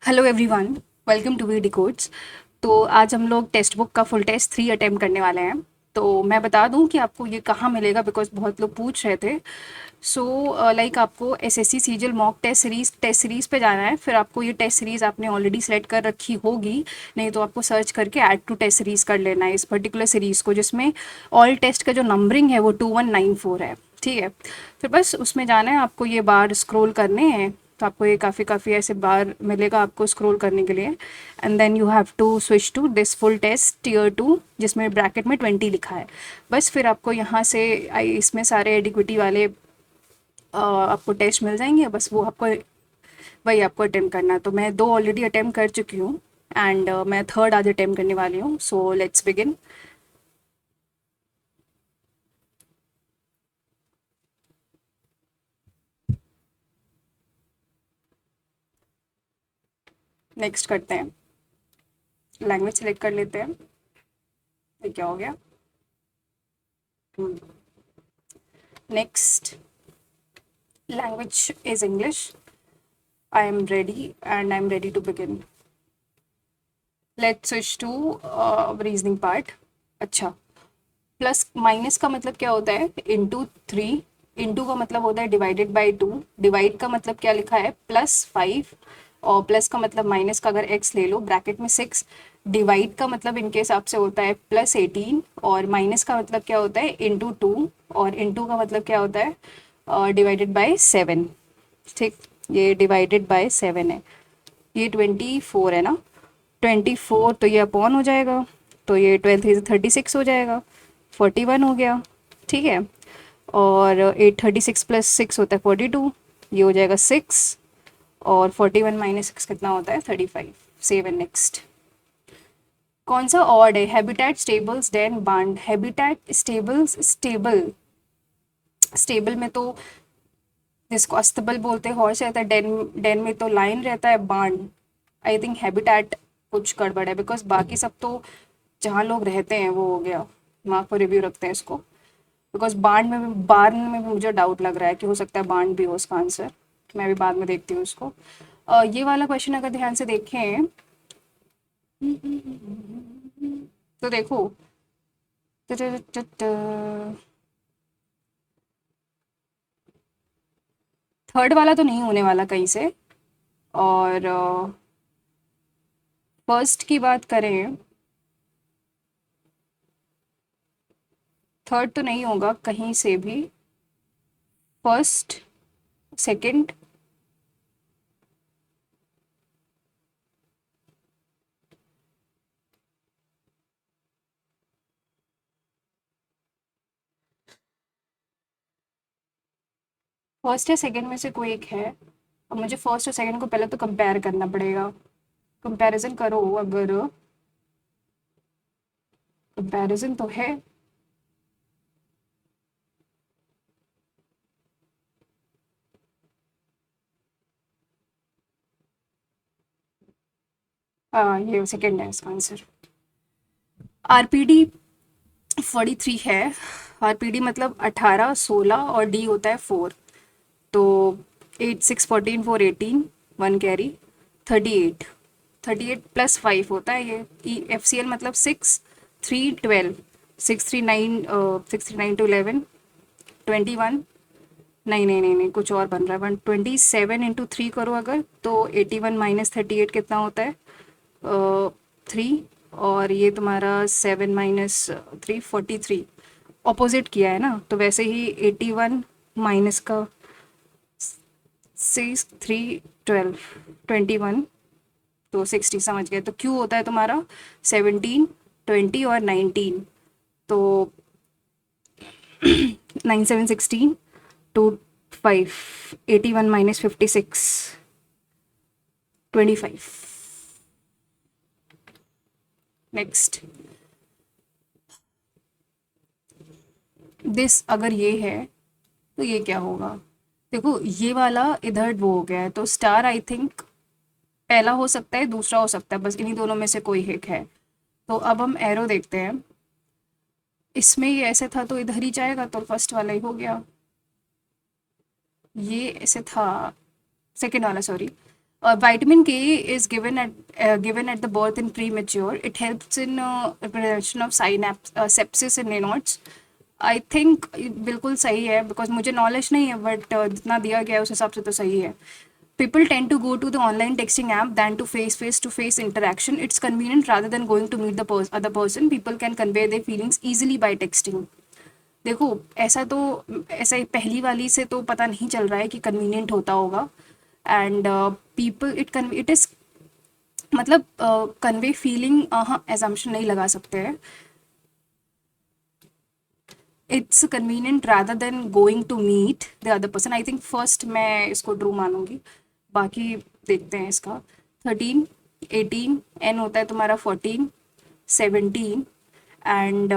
Hello everyone, welcome to V decodes. तो आज हम लोग टेक्स्ट बुक का फुल टेस्ट 3 अटेम्प्ट करने वाले हैं। तो मैं बता दूं कि आपको ये कहाँ मिलेगा, बिकॉज बहुत लोग पूछ रहे थे। सो लाइक आपको SSC CGL mock test series पे जाना है। फिर आपको ये टेस्ट सीरीज़ आपने ऑलरेडी सेलेक्ट कर रखी होगी, नहीं तो आपको सर्च करके ऐड टू टेस्ट सीरीज़ कर लेना है इस पर्टिकुलर सीरीज़ को, जिसमें ऑल टेस्ट का जो नंबरिंग है वो 2194 है। ठीक है, फिर बस उसमें जाना है आपको, ये बार स्क्रॉल करने हैं। तो आपको ये काफ़ी काफ़ी ऐसे बार मिलेगा आपको स्क्रॉल करने के लिए। And then you have to switch to this full test tier 2, जिसमें ब्रैकेट में 20 लिखा है। बस फिर आपको यहाँ से इसमें सारे एडिक्विटी वाले आपको टेस्ट मिल जाएंगे। बस वो आपको वही आपको अटेम्प्ट करना है। तो मैं 2 ऑलरेडी अटेम्प्ट कर चुकी हूँ एंड मैं थर्ड आज अटेम्प्ट करने वाली हूँ। So let's begin. नेक्स्ट करते हैं, लैंग्वेज सेलेक्ट कर लेते हैं। ये क्या हो गया? Next language is English. I am ready and I am ready to begin. Let's switch to reasoning part. अच्छा, प्लस माइनस का मतलब क्या होता है? इंटू 3। इंटू का मतलब होता है डिवाइडेड बाई 2। डिवाइड का मतलब क्या लिखा है? +5। और प्लस का मतलब माइनस का अगर x ले लो ब्रैकेट में 6। डिवाइड का मतलब इनके हिसाब से होता है +18। और माइनस का मतलब क्या होता है? इंटू 2। और इंटू का मतलब क्या होता है? Divided by 7। ठीक, ये डिवाइडेड बाय 7 है। ये 24 है ना? 24, तो ये अपॉन हो जाएगा। तो ये 12 3 36 हो जाएगा। 41 हो गया। ठीक है, और 836 + 6 होता है 42। ये हो जाएगा 6। और 41 - 6 कितना होता है? 35। 7 नेक्स्ट। कौन सा ऑड है? Habitat, stables, den, bond. Habitat, stables, stable. Stable में तो जिसको अस्तबल बोलते हैं हॉर्स रहता है। डेन डेन में तो लाइन रहता है। बांड, आई थिंक हैबिटेट कुछ गड़बड़ है, बिकॉज बाकी सब तो जहाँ लोग रहते हैं वो हो गया। मार्क पर रिव्यू रखते हैं इसको, बिकॉज बार्न में भी मुझे डाउट लग रहा है कि हो सकता है बांड भी हो उसका आंसर। मैं भी बाद में देखती हूँ इसको। ये वाला क्वेश्चन अगर ध्यान से देखें तो देखो, थर्ड वाला तो नहीं होने वाला कहीं से। और फर्स्ट की बात करें, थर्ड तो नहीं होगा कहीं से भी। फर्स्ट, सेकंड, फर्स्ट या सेकंड में से कोई एक है। अब मुझे फर्स्ट और सेकंड को पहले तो कंपेयर करना पड़ेगा। कंपैरिजन करो अगर, कंपैरिजन तो है। ये सेकंड है इसका आंसर। आरपीडी 43 है। आरपीडी मतलब 18 16 और डी होता है 4। तो 8 6 14 4 18, 1 कैरी 38। 38 +5 होता है ये। एफ सी एल मतलब 6 3 12। 6 3 9 to 11 21। नहीं नहीं नहीं नहीं, कुछ और बन रहा है। 127 इंटू 3 करो अगर, तो 81 - 38 कितना होता है? 3। और ये तुम्हारा 7 - 3 43। ऑपोजिट किया है ना, तो वैसे ही 81 माइनस का 6 3 12 21, तो 60 समझ गए। तो क्यू होता है तुम्हारा 17 20 और 19। तो 9 7 16 2 5, 81 - 56 25। नेक्स्ट, दिस अगर ये है तो ये क्या होगा? देखो ये वाला इधर वो हो गया है, तो स्टार आई थिंक पहला हो सकता है, दूसरा हो सकता है, बस इन्हीं दोनों में से कोई एक है। तो अब हम एरो देखते हैं। इसमें ये ऐसे था तो इधर ही जाएगा, तो फर्स्ट वाला ही हो गया। ये ऐसे था, सेकंड वाला sorry. Vitamin K is given at the birth in premature. It helps in prevention of synapse sepsis in neonates. I think बिल्कुल सही है, बिकॉज मुझे नॉलेज नहीं है, बट जितना दिया गया है उस हिसाब से तो सही है. People tend to go to the online texting app than to face-to-face interaction. It's convenient rather than going to meet the other person. People can convey their feelings easily by texting. देखो, ऐसा ही पहली वाली से तो पता नहीं चल रहा है कि कन्वीनियंट होता होगा. एंड पीपल इट इज मतलब कन्वे फीलिंग, हाँ एजम्पशन नहीं लगा सकते हैं. It's convenient rather than going to meet the other person. I think first मैं इसको ट्रू मानूंगी, बाकी देखते हैं इसका. 13, 18, एन होता है तुम्हारा 14, 17 एंड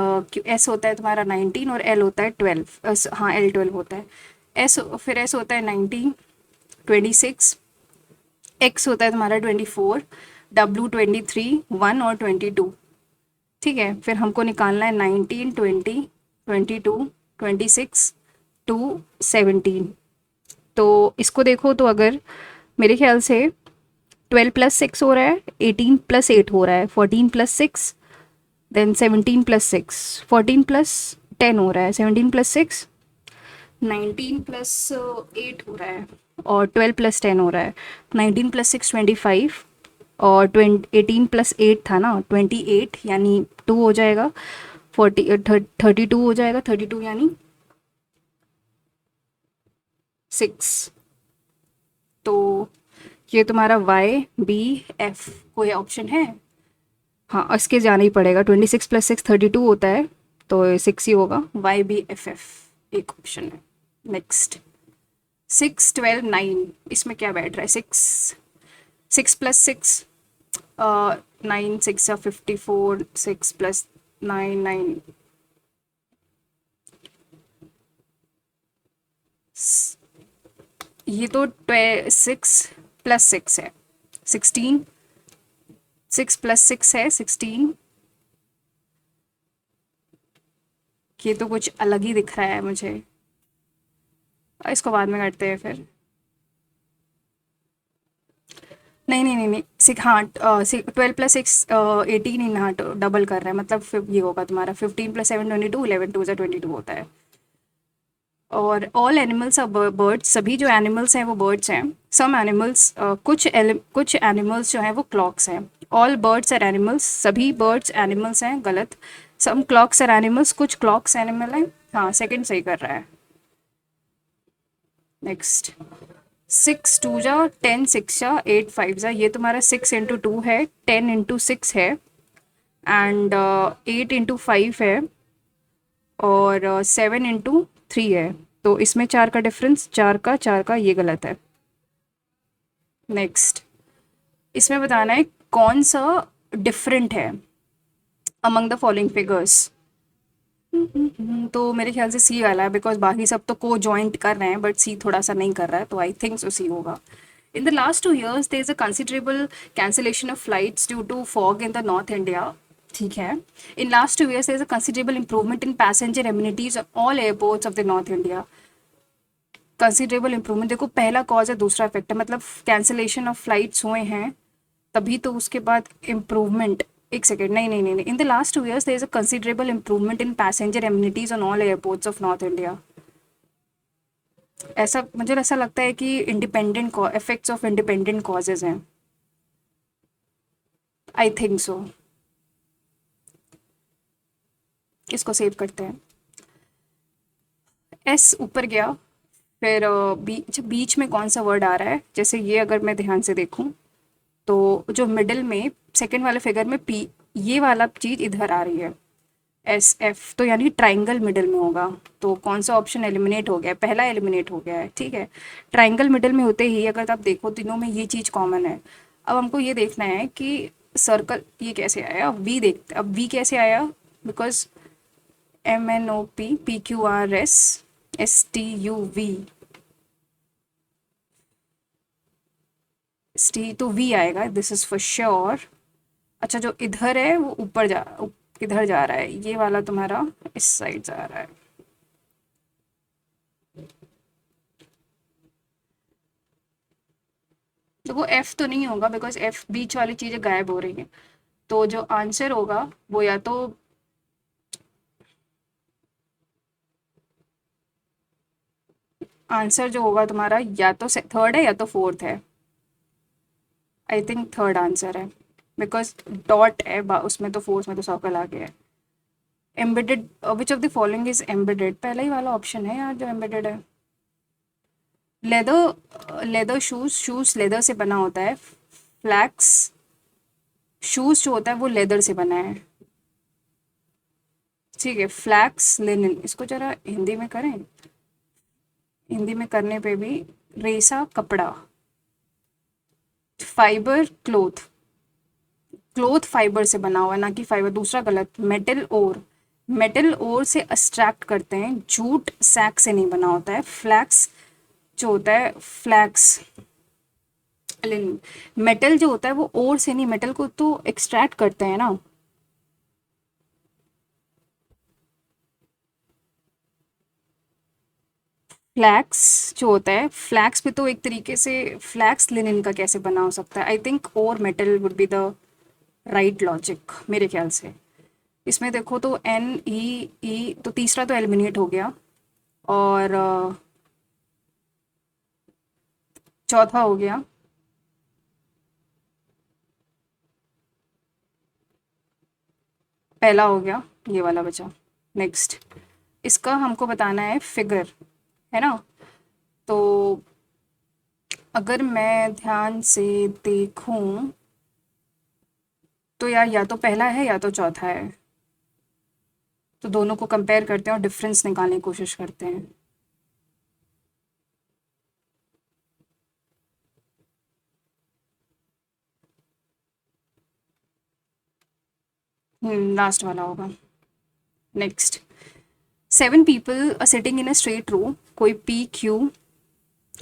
एस होता है तुम्हारा 19 और एल होता है 12. हाँ एल 12 होता है. एस होता है 19, 26, एक्स होता है तुम्हारा 24, डब्ल्यू 23, 1 और 22. ठीक है, फिर हमको निकालना है 19, 20, 22, 26 टू 17. तो इसको देखो तो अगर मेरे ख्याल से 12 प्लस 6 हो रहा है, 18 प्लस 8 हो रहा है, 14 प्लस 6, देन 17 प्लस 6, 14 प्लस 10 हो रहा है, 17 प्लस 6, 19 प्लस 8 हो रहा है, और 12 प्लस 10 हो रहा है. 19 प्लस 6 25, और 18 प्लस 8 था ना 28, यानी 2 हो जाएगा. 32 हो जाएगा, 32 यानी 6. तो ये तुम्हारा वाई बी एफ कोई ऑप्शन है? हाँ, इसके जाना ही पड़ेगा. 26 प्लस 6 32 होता है, तो 6 ही होगा. वाई बी एफ एफ एक ऑप्शन है. नेक्स्ट 6, 12, 9, इसमें क्या बैठ रहा है? 6 प्लस 6, 9, 6 या 54, 6 प्लस 9, 9, ये तो 6 प्लस 6 है, 16. 6 प्लस 6 है 16. ये तो कुछ अलग ही दिख रहा है मुझे. इसको बाद में करते हैं फिर. नहीं नहीं नहीं नहीं, हाँ 12 प्लस 6 18 इन, हाँ डबल कर रहा है, मतलब ये होगा तुम्हारा 15 प्लस 7 22, 11 2 22 होता है. और ऑल एनिमल्स आर बर्ड्स, सभी जो एनिमल्स हैं वो बर्ड्स हैं. सम एनिमल्स, कुछ एनिमल्स जो हैं वो क्लॉक्स हैं. ऑल बर्ड्स आर एनिमल्स, सभी बर्ड्स एनिमल्स हैं, गलत. सम क्लॉक्स आर एनिमल्स, कुछ क्लॉक्स एनिमल हैं. हाँ सेकंड सही कर रहा है. नेक्स्ट 6 2 जा 10, 6 जा 8 5 जा, ये तुम्हारा 6 इंटू 2 है, 10 इंटू 6 है, एंड 8 इंटू 5 है, और 7 इंटू 3 है. तो इसमें 4 का डिफरेंस, 4 का ये गलत है. नेक्स्ट इसमें बताना है कौन सा डिफरेंट है अमंग द फॉलोइंग फिगर्स. तो मेरे ख्याल से सी वाला है, बिकॉज बाकी सब तो को जॉइंट कर रहे हैं, बट सी थोड़ा सा नहीं कर रहा है, तो आई थिंक सो सी होगा. In the last 2 years, there is a considerable cancellation of flights due to fog in the North India. ठीक है. In last 2 years, there is a considerable improvement in passenger amenities on all airports of the North India. Considerable improvement, देखो पहला cause है दूसरा effect है, मतलब cancellation of flights हुए हैं तभी तो उसके बाद इम्प्रूवमेंट. एक सेकेंड, नहीं नहीं नहीं, in the last 2 years there is a considerable improvement in passenger amenities on all airports of north India. ऐसा मुझे ऐसा लगता है कि independent effects of independent causes हैं. I think so. इसको सेव करते हैं. एस ऊपर गया, फिर बीच में कौन सा वर्ड आ रहा है? जैसे ये अगर मैं ध्यान से देखूं तो जो मिडिल में सेकंड वाले फिगर में पी, ये वाला चीज़ इधर आ रही है, एस एफ, तो यानी ट्राइंगल मिडिल में होगा. तो कौन सा ऑप्शन एलिमिनेट हो गया? पहला एलिमिनेट हो गया है. ठीक है, ट्राइंगल मिडिल में होते ही अगर आप देखो तीनों में ये चीज़ कॉमन है. अब हमको ये देखना है कि सर्कल ये कैसे आया. अब वी देखते, अब वी कैसे आया, बिकॉज MNOP PQRS STUV तो वी आएगा, दिस इज फॉर श्योर. अच्छा जो इधर है वो ऊपर किधर जा रहा है? ये वाला तुम्हारा इस साइड जा रहा है. तो वो एफ तो नहीं होगा बिकॉज एफ बीच वाली चीज़ें गायब हो रही हैं। तो जो आंसर होगा वो या तो आंसर जो होगा तुम्हारा या तो थर्ड है या तो फोर्थ है। आई थिंक थर्ड आंसर है बिकॉज डॉट है उसमें तो फोर्थ में तो सर्कल आ गया है। Embedded which of the following is embedded, पहला ही वाला ऑप्शन है यार जो एम्बेडेड है। Leather, leather shoes, shoes leather से बना होता है। फ्लैक्स, शूज जो होता है वो लेदर से बना है। ठीक है, फ्लैक्स लिनन, इसको जरा हिंदी में करें। हिंदी में करने पे भी रेसा कपड़ा, फाइबर क्लोथ, क्लोथ फाइबर से बना हुआ है ना कि फाइबर। दूसरा गलत, मेटल ओर, मेटल ओर से एक्सट्रैक्ट करते हैं, जूट सैक से नहीं बना होता है। फ्लैक्स जो होता है, फ्लैक्स मेटल जो होता है वो ओर से नहीं, मेटल को तो एक्सट्रैक्ट करते हैं ना। फ्लैक्स जो होता है, फ्लैक्स पे तो एक तरीके से फ्लैक्स लिनन का कैसे बना हो सकता है। आई थिंक और metal would be the right logic मेरे ख्याल से। इसमें देखो तो एन ई ई, तो तीसरा तो एलिमिनेट हो गया, और चौथा हो गया। पहला हो गया, ये वाला बचा। नेक्स्ट, इसका हमको बताना है फिगर, है ना। तो अगर मैं ध्यान से देखूं तो यार या तो पहला है या तो चौथा है। तो दोनों को कंपेयर करते हैं और डिफरेंस निकालने की कोशिश करते हैं। लास्ट वाला होगा। Next, 7 people are sitting in a straight row, कोई P Q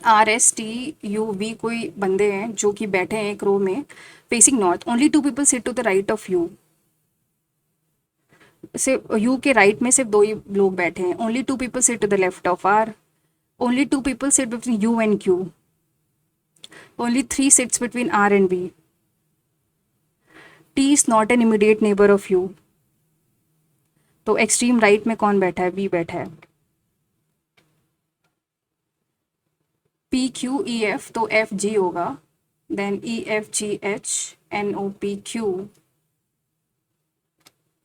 R S T U V कोई बंदे हैं जो कि बैठे हैं एक रो में facing north. Only 2 people sit to the right of U, सिर्फ यू के राइट में सिर्फ दो ही लोग बैठे हैं। Only 2 people sit to the left of R, only 2 people sit between U and Q, only 3 sits between R and B, T is not an immediate neighbour of U. तो extreme right में कौन बैठा है, B बैठा है। P Q E F, तो F G होगा, then E F G H N O P Q,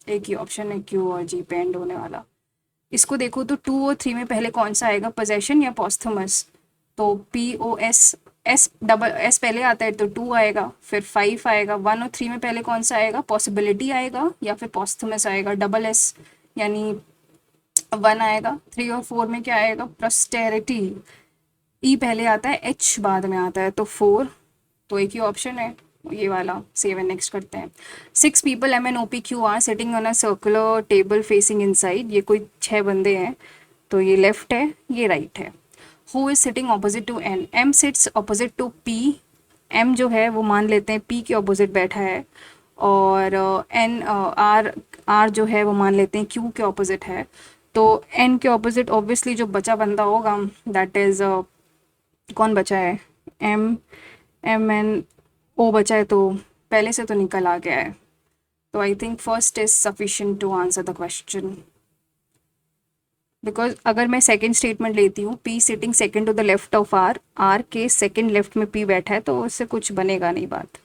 एक ही ऑप्शन है क्यू और जी पे एंड होने वाला। इसको देखो तो 2 और 3 में पहले कौन सा आएगा, पोजेशन या पॉस्थमस। तो P O S, S double S पहले आता है तो 2 आएगा, फिर 5 आएगा। 1 और 3 में पहले कौन सा आएगा, पॉसिबिलिटी आएगा या फिर पॉस्थमस आएगा, डबल एस यानी 1 आएगा। 3 और 4 में क्या आएगा, प्रस्टेरिटी, ई पहले आता है एच बाद में आता है तो 4। तो एक ही ऑप्शन है ये वाला, सेव एंड नेक्स्ट करते हैं। 6 people M N O P Q R sitting on a circular table facing inside, ये कोई 6 बंदे हैं। तो ये लेफ्ट है, ये राइट है। Who is sitting opposite to N, M sits opposite to P. M जो है वो मान लेते हैं पी के ऑपोजिट बैठा है, और एन आर, आर जो है वो मान लेते हैं क्यू के ऑपोजिट है। तो एन के ऑपोजिट ऑब्वियसली जो बचा बंदा होगा दैट इज कौन बचा है, एम, एम एन ओ बचा है, तो पहले से तो निकल आ गया है। तो I think first is sufficient to answer the question, because अगर मैं सेकेंड स्टेटमेंट लेती हूँ, P sitting second to the left of R, R के सेकेंड लेफ्ट में पी बैठा है, तो उससे कुछ बनेगा नहीं बात।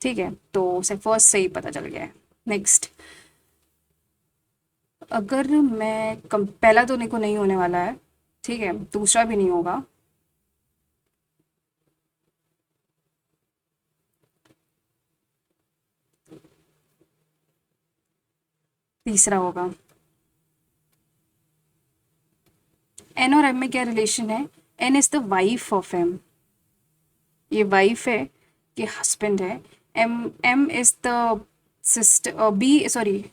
ठीक है, तो उसे फर्स्ट से ही पता चल गया है। नेक्स्ट, अगर मैं पहला तो नहीं को नहीं होने वाला है, ठीक है, दूसरा भी नहीं होगा। तीसरा होगा। एन और एम में क्या रिलेशन है, N is the wife of M, ये वाइफ है, ये हस्बैंड है। M, M is the sister, B sorry,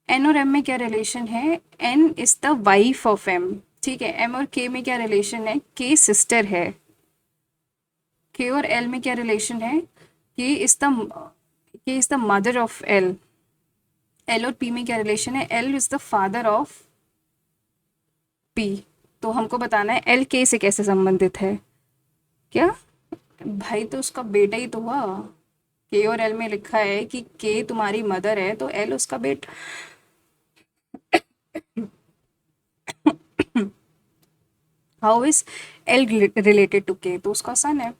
N और एम में क्या रिलेशन है, N is the wife of M. ठीक है, एम और के में क्या रिलेशन है, के सिस्टर है। के और एल में क्या रिलेशन है, के is the mother of L. L और पी में क्या रिलेशन है, L is the father of P. तो हमको बताना है एल के से कैसे संबंधित है। क्या, भाई तो उसका बेटा ही तो हुआ। के और एल में लिखा है कि के तुम्हारी मदर है तो एल उसका बेटा। How is L related to K, तो उसका सन है।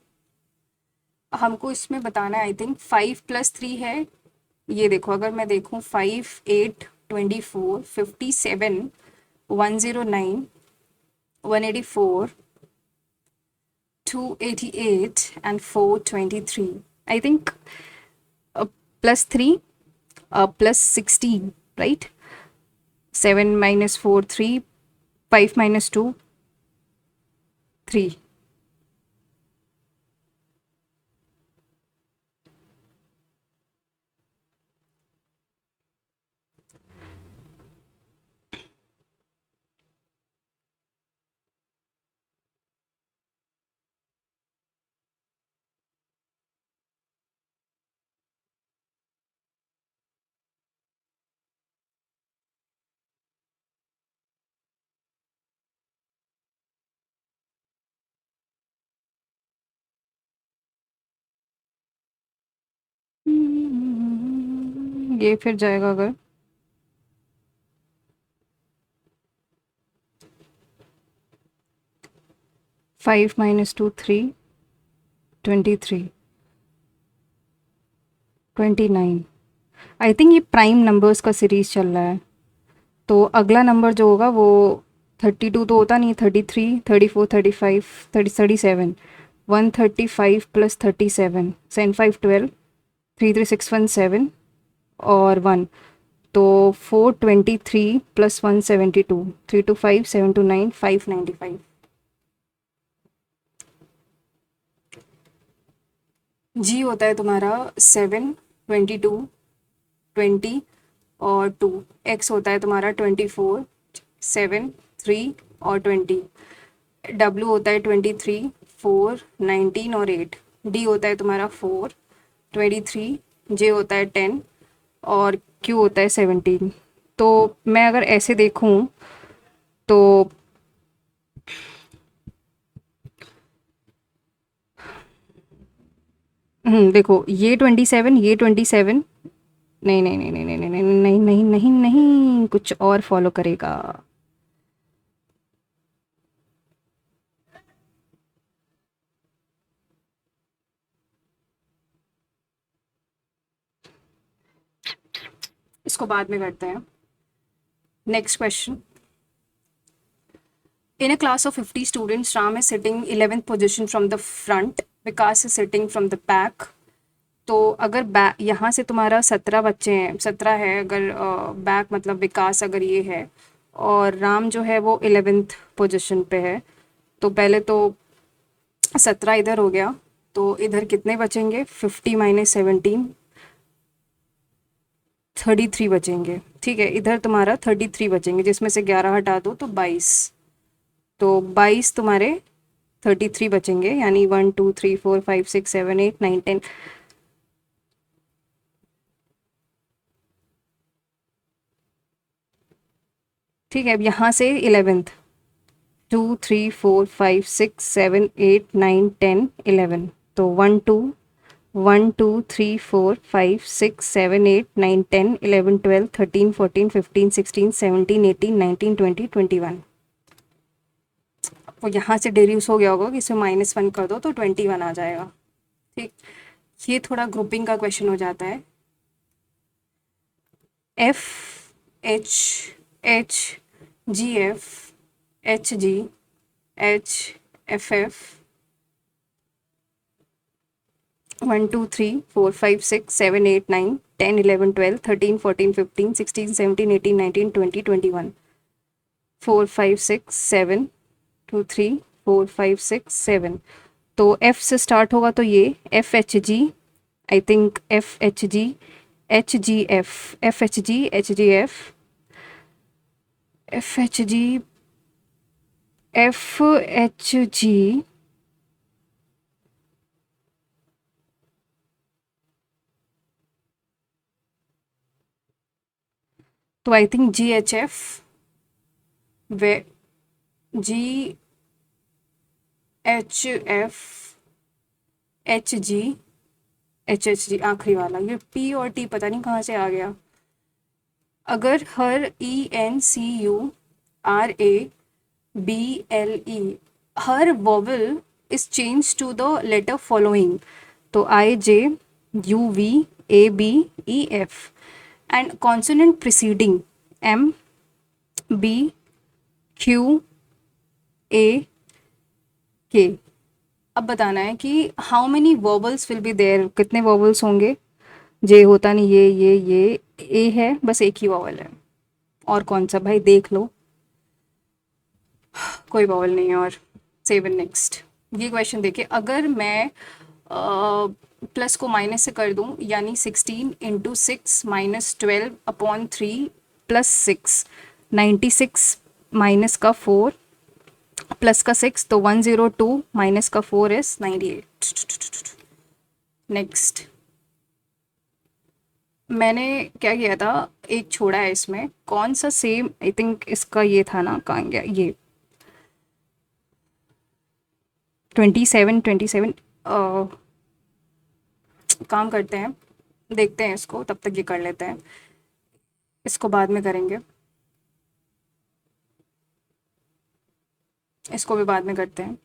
हमको इसमें बताना है आई थिंक 5 + 3 है। ये देखो, अगर मैं देखूँ 5, 8, 24, 57, 109, 184, 288 and 423, I think +3 +16, right? 7 minus 4 3, 5 minus 2 3. ये फिर जाएगा अगर 5 minus 2 3, 23, 29. आई थिंक ये प्राइम नंबर्स का सीरीज चल रहा है। तो अगला नंबर जो होगा वो 32 तो होता नहीं, 33, 34, 35, 37, 135 + 37, 7 5 12, 3 3 6 1 7 और 1, तो 423 + 172, 325 729 595। जी होता है तुम्हारा 7, 22, 20 और 2। एक्स होता है तुम्हारा 24, 7, 3 और 20। डब्ल्यू होता है 23, 4, 19 और 8। डी होता है तुम्हारा 4, 23। जे होता है 10 और क्यू होता है 17। तो मैं अगर ऐसे देखूं तो देखो, ये 27, ये 27। नहीं नहीं नहीं नहीं नहीं नहीं नहीं नहीं नहीं नहीं नहीं, कुछ और फॉलो करेगा। इसको बाद में करते हैं। Next question. In a class of 50 students, Ram is sitting 11th position from the front, Vikas is sitting from the back. तो अगर बैक यहाँ से तुम्हारा 17 बच्चे हैं, 17 है, अगर बैक मतलब विकास अगर ये है और राम जो है वो 11th पोजीशन पे है, तो पहले तो 17 इधर हो गया, तो इधर कितने बचेंगे? 50 माइनस 17, 33 बचेंगे। ठीक है, इधर तुम्हारा 33 बचेंगे, जिसमें से 11 हटा दो तो 22। तो 22 तुम्हारे 33 बचेंगे, यानी 1 2 3 4 5 6 7 8 9 10। ठीक है, अब यहाँ से 11th, 2 3 4 5 6 7 8 9 10 11। तो 1 2 1 2 3 4 5 6 7 8 9 10 11 12 13 14 15 16 17 18 19 20 21। वो यहाँ से डेड्यूस हो गया होगा कि इसमें -1 कर दो तो 21 आ जाएगा। ठीक, ये थोड़ा ग्रुपिंग का क्वेश्चन हो जाता है। F H H G F H G H F F 1 2 3 4 5 6 7 8 9 10 11 12 13 14 15 16 17 18 19 20 21। 4 5 6 7 2 3 4 5 6 7। तो एफ से स्टार्ट होगा तो ये F H G, I think F H G H G F, F H G H G F, F H G F H G, तो I think G H F, वे G H F HG आखिरी वाला, ये P और T पता नहीं कहाँ से आ गया। अगर हर ENCURABLE हर vowel is change to the letter following, तो IJUVABEF and consonant preceding MBQAK। अब बताना है कि how many vowels will be there, कितने वोवल्स होंगे। जे होता नहीं, ये ए है, बस एक ही वोवल है। और कौन सा भाई देख लो, कोई वोवल नहीं है। और सेव इन नेक्स्ट। ये क्वेश्चन देखिए, अगर मैं प्लस को माइनस से कर दूं, यानी 16 इंटू 6 माइनस 12/3 प्लस 6, 96 माइनस का 4 प्लस का 6, तो 102 माइनस का 4 इज 98। नेक्स्ट, मैंने क्या किया था, एक छोड़ा है इसमें, कौन सा सेम, आई थिंक इसका ये था ना, कहाँ गया ये 27 काम करते हैं, देखते हैं इसको, तब तक ये कर लेते हैं, इसको बाद में करेंगे, इसको भी बाद में करते हैं।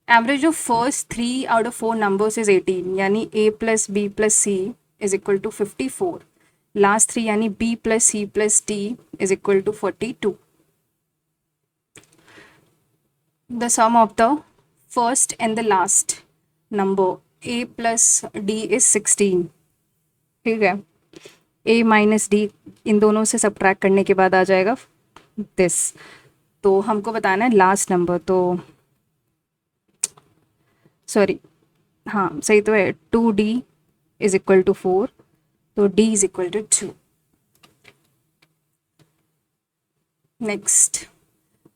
Average of first 3 out of 4 numbers is 18, यानी A plus B plus C is equal to 54। Last 3 यानी B plus C plus D is equal to 42। The sum of the first and the last number A plus D is 16। ठीक है, A minus D इन दोनों से subtract करने के बाद आ जाएगा this. तो हमको बताना है लास्ट नंबर, तो सॉरी, हाँ सही तो है, 2D इज इक्वल टू 4, तो D is equal to 2। Next,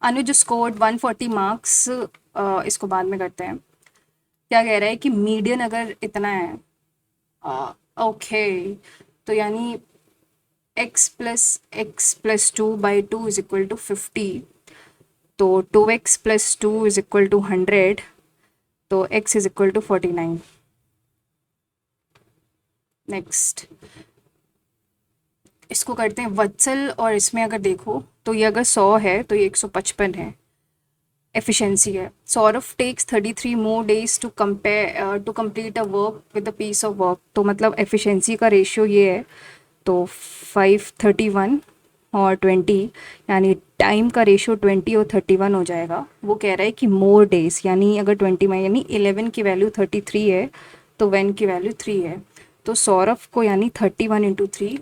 Anuj scored 140 marks, इसको बाद में करते हैं। क्या कह रहा है कि मीडियन अगर इतना है, ओके, तो यानी x plus 2/2 is equal to 50, तो 2x plus 2 is equal to 100, तो x is equal to 49। Next, इसको करते हैं वत्सल, और इसमें अगर देखो तो ये अगर 100 है तो ये 155 है, एफिशिएंसी है। Saurabh takes 33 more days to complete a work with a piece of work, तो मतलब एफिशिएंसी का रेशियो ये है, तो 5, 31 और 20, यानी टाइम का रेशियो 20 और 31 हो जाएगा। वो कह रहा है कि मोर डेज, यानी अगर 20 में, यानी 11 की वैल्यू 33 है तो 1 की वैल्यू 3 है, तो सौरभ को यानी 31 इंटू 3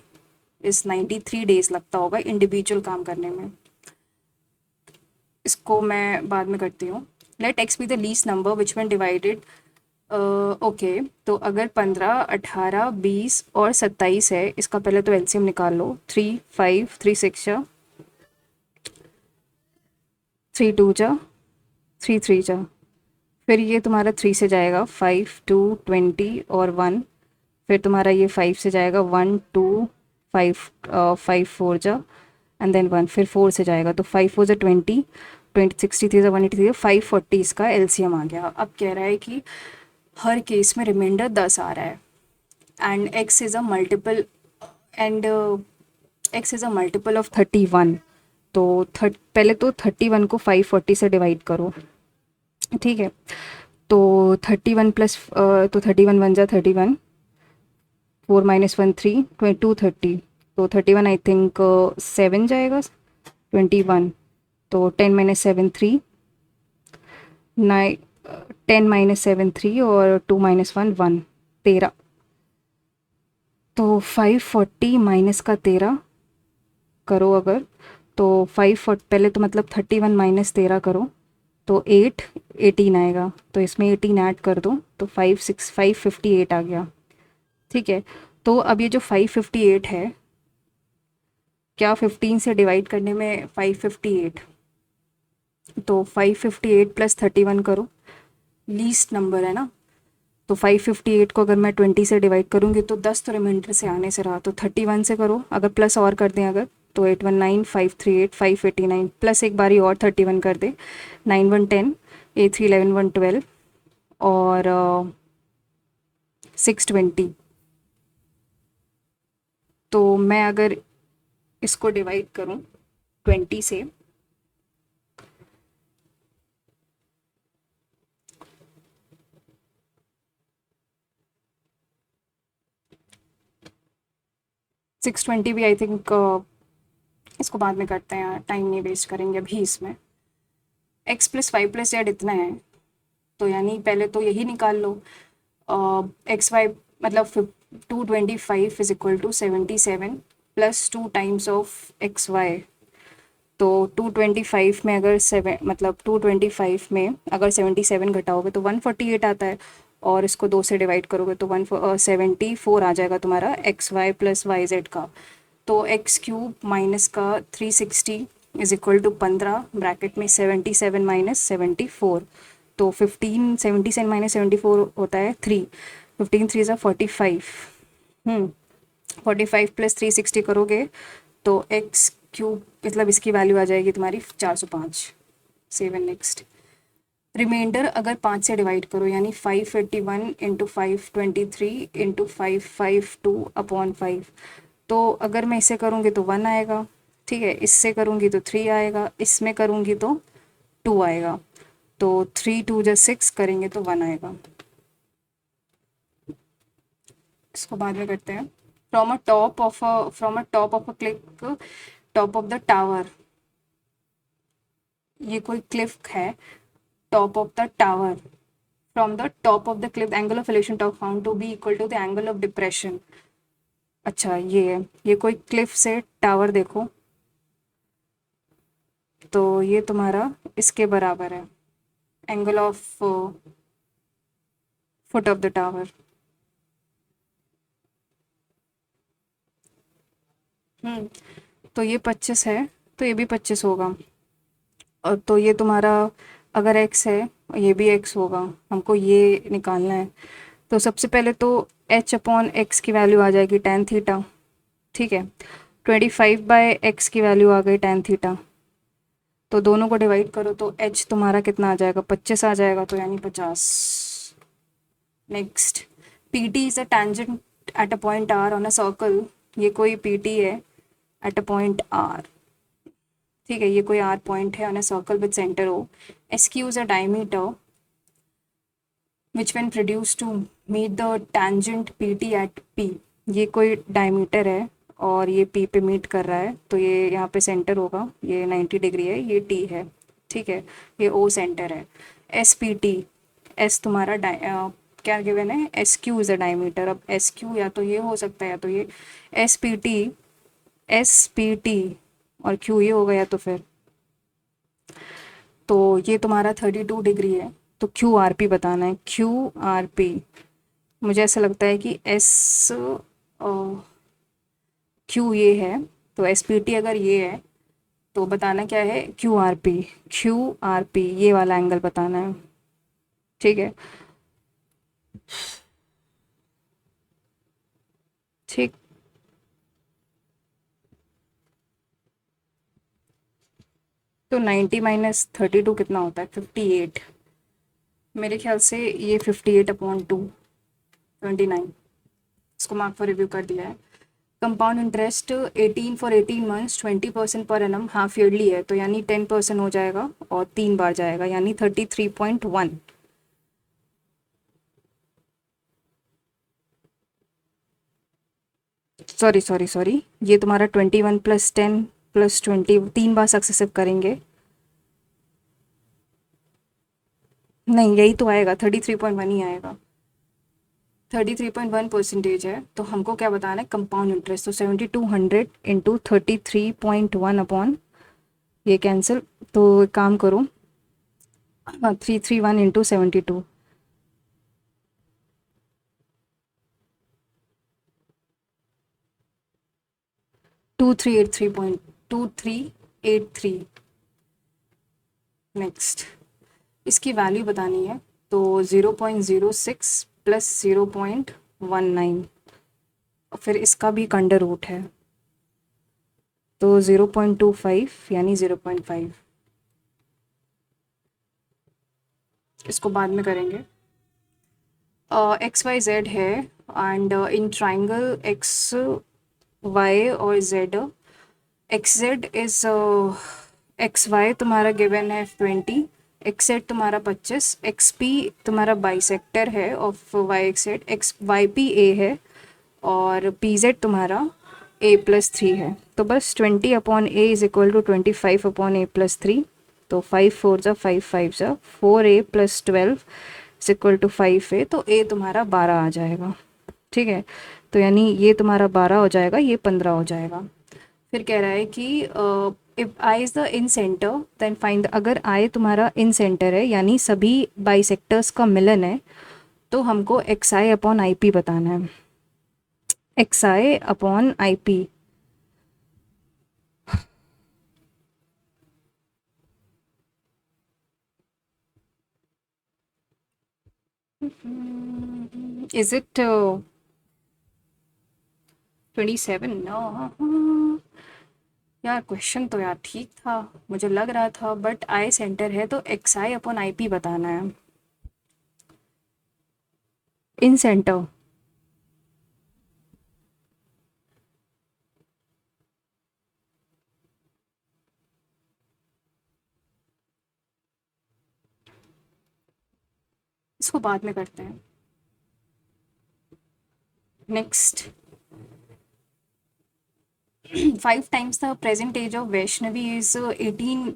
इस 93 डेज लगता होगा इंडिविजुअल काम करने में। इसको मैं बाद में करती हूँ। Let X be the least number which when divided, okay, तो अगर 15, 18, 20 और 27 है, इसका पहले तो एलसीएम निकाल लो। 3, 5, 3 6 जा, 3 2 जा, 3 3 जा, फिर ये तुम्हारा 3 से जाएगा 5, 2, 20 और 1, फिर तुम्हारा ये 5 से जाएगा 1, 2, 5, 5 4 जा, एंड देन 1, फिर 4 से जाएगा, तो 5 4 जा 20, 63 जा 183, 540 इसका एलसीएम आ गया। अब कह रहा है कि हर केस में रिमाइंडर 10 आ रहा है, and x is a multiple, and x is a multiple of 31, तो पहले तो 31 को 540 से डिवाइड करो, ठीक है, तो 31 प्लस, तो 31 1 जा 31, 4 माइनस 1 3, 22 30, तो 31 आई थिंक 7 जाएगा, 21, तो 10 माइनस 7 3, 9, 10 माइनस 7 3 और 2 माइनस 1 1, 13, तो 540 माइनस का 13 करो अगर, तो 540 पहले तो मतलब 31 माइनस 13 करो, तो 8, 18 आएगा, तो इसमें 18 ऐड कर दो, तो 558 आ गया। ठीक है, तो अब ये जो 558 है, क्या 15 से डिवाइड करने में 558, तो 558 प्लस 31 करो, लीस्ट नंबर है ना, तो 558 को अगर मैं 20 से डिवाइड करूँगी तो 10 तो रिमाइंडर से आने से रहा, तो 31 से करो, अगर प्लस और कर दें अगर, तो 819 538 589 प्लस एक बारी और 31 कर दे, 9 1 10, 8 3 11 1 12 और 620। तो मैं अगर इसको डिवाइड करूँ 20 से, सिक्स ट्वेंटी भी आई थिंक, इसको बाद में करते हैं, टाइम नहीं वेस्ट करेंगे अभी इसमें। x plus Y plus Z इतना है, तो यानी पहले तो यही निकाल लो। एक्स वाई मतलब 225 is equal to 77 plus 2 times of X Y. तो 225 में अगर 7 मतलब 225 में अगर 77 घटाओगे तो 148 आता है, और इसको 2 से डिवाइड करोगे तो 174 आ जाएगा तुम्हारा x y plus y z का। तो एक्स क्यूब माइनस का 360 इज इक्वल टू 15 ब्रैकेट में 77 माइनस 74। तो 15 77 माइनस 74 होता है 3, 15 3 ज़ा 45। 45 प्लस 360 करोगे तो एक्स क्यूब मतलब इसकी वैल्यू आ जाएगी तुम्हारी 405। Seven next. रिमाइंडर अगर 5 से डिवाइड करो यानी 581 इंटू 523 इंटू 552 अपॉन 5। तो अगर मैं इसे करूँगी तो 1 आएगा, ठीक है, इससे करूँगी तो 3 आएगा, इसमें करूँगी तो 2 आएगा। तो 3 2 जा 6 करेंगे तो 1 आएगा। इसको बाद में करते हैं। From a top of a cliff, top of the tower, ये कोई क्लिफ है, top of the tower, from the top of the cliff angle of elevation top found to be equal to the angle of depression. अच्छा ये है, ये कोई Cliff से tower देखो, तो ये तुम्हारा इसके बराबर है, angle of foot of the tower. तो ये 25 है, तो ये भी 25 होगा। और तो ये तुम्हारा अगर x है, ये भी x होगा, हमको ये निकालना है। तो सबसे पहले तो h अपॉन एक्स की वैल्यू आ जाएगी tan थीटा, ठीक है। 25/x की वैल्यू आ गई tan थीटा, तो दोनों को डिवाइड करो तो h तुम्हारा कितना आ जाएगा, 25 आ जाएगा, तो यानी 50। Next, P T is a tangent at a point r on a circle, ये कोई पी टी है एट अ पॉइंट r, ठीक है, ये कोई r पॉइंट है on a circle with centre o। S Q is a diameter which when produce to meet the tangent P T at p, ये कोई डायमीटर है और ये p पे मीट कर रहा है, तो ये यहाँ पे सेंटर होगा, ये 90 डिग्री है, ये t है, ठीक है, ये o सेंटर है। एस पी टी, एस तुम्हारा क्या गिवन है, S Q is a diameter. अब एस क्यू या तो ये हो सकता है या तो ये, S P T, S P T और क्यू ये हो गया, तो फिर तो ये तुम्हारा 32 डिग्री है, तो क्यू आर पी बताना है, क्यू आर पी। मुझे ऐसा लगता है कि एस क्यू ये है, तो एस पी टी अगर ये है तो बताना क्या है, Q R P, Q R P ये वाला एंगल बताना है, ठीक है। ठीक, तो 90 माइनस 32 कितना होता है, 58। मेरे ख्याल से ये 58/2 29, इसको मार्क फॉर रिव्यू कर दिया है। Compound interest 18 for 18 months 20% per annum half yearly है, तो यानी 10% हो जाएगा और 3 बार जाएगा, यानी 33.1। सॉरी सॉरी सॉरी, ये तुम्हारा 21 प्लस 10 प्लस 20 3 बार सक्सेसिव करेंगे, नहीं यही तो आएगा, 33.1 ही आएगा, 33.1% है। तो हमको क्या बताना है, कंपाउंड इंटरेस्ट, तो 7200 इंटू 33.1 अपॉन, ये कैंसिल, तो एक काम करो, 331 इंटू 72, 2383.2383। नेक्स्ट, इसकी वैल्यू बतानी है, तो 0.06 प्लस 0.19, फिर इसका भी एक अंडर रूट है, तो 0.25 यानी 0.5, इसको बाद में करेंगे। एक्स वाई जेड है and in triangle X Y और Z, X Z is X Y तुम्हारा गिवन है 20, एक्स जेड तुम्हारा 25, एक्स पी तुम्हारा बाइसेक्टर है of Y X Z, X Y P A है और पी जेड तुम्हारा a+3 है। तो बस 20/a = 25/a+3, तो 5 4 = 5 5 = 4a + 12 = 5a, तो a तुम्हारा 12 आ जाएगा। ठीक है, तो यानी ये तुम्हारा 12 हो जाएगा, ये 15 हो जाएगा। फिर कह रहा है कि if I is the incentre then find, अगर आई तुम्हारा इन सेंटर है यानी सभी बाइसेक्टर्स का मिलन है, तो हमको x I upon I P बताना है। X I upon I P, is it 27? यार क्वेश्चन तो यार ठीक था, मुझे लग रहा था, बट आई सेंटर है तो X I upon I P बताना है। इन सेंटर इसको बाद में करते हैं। Next, 5 times the present age of Vaishnavi is 18।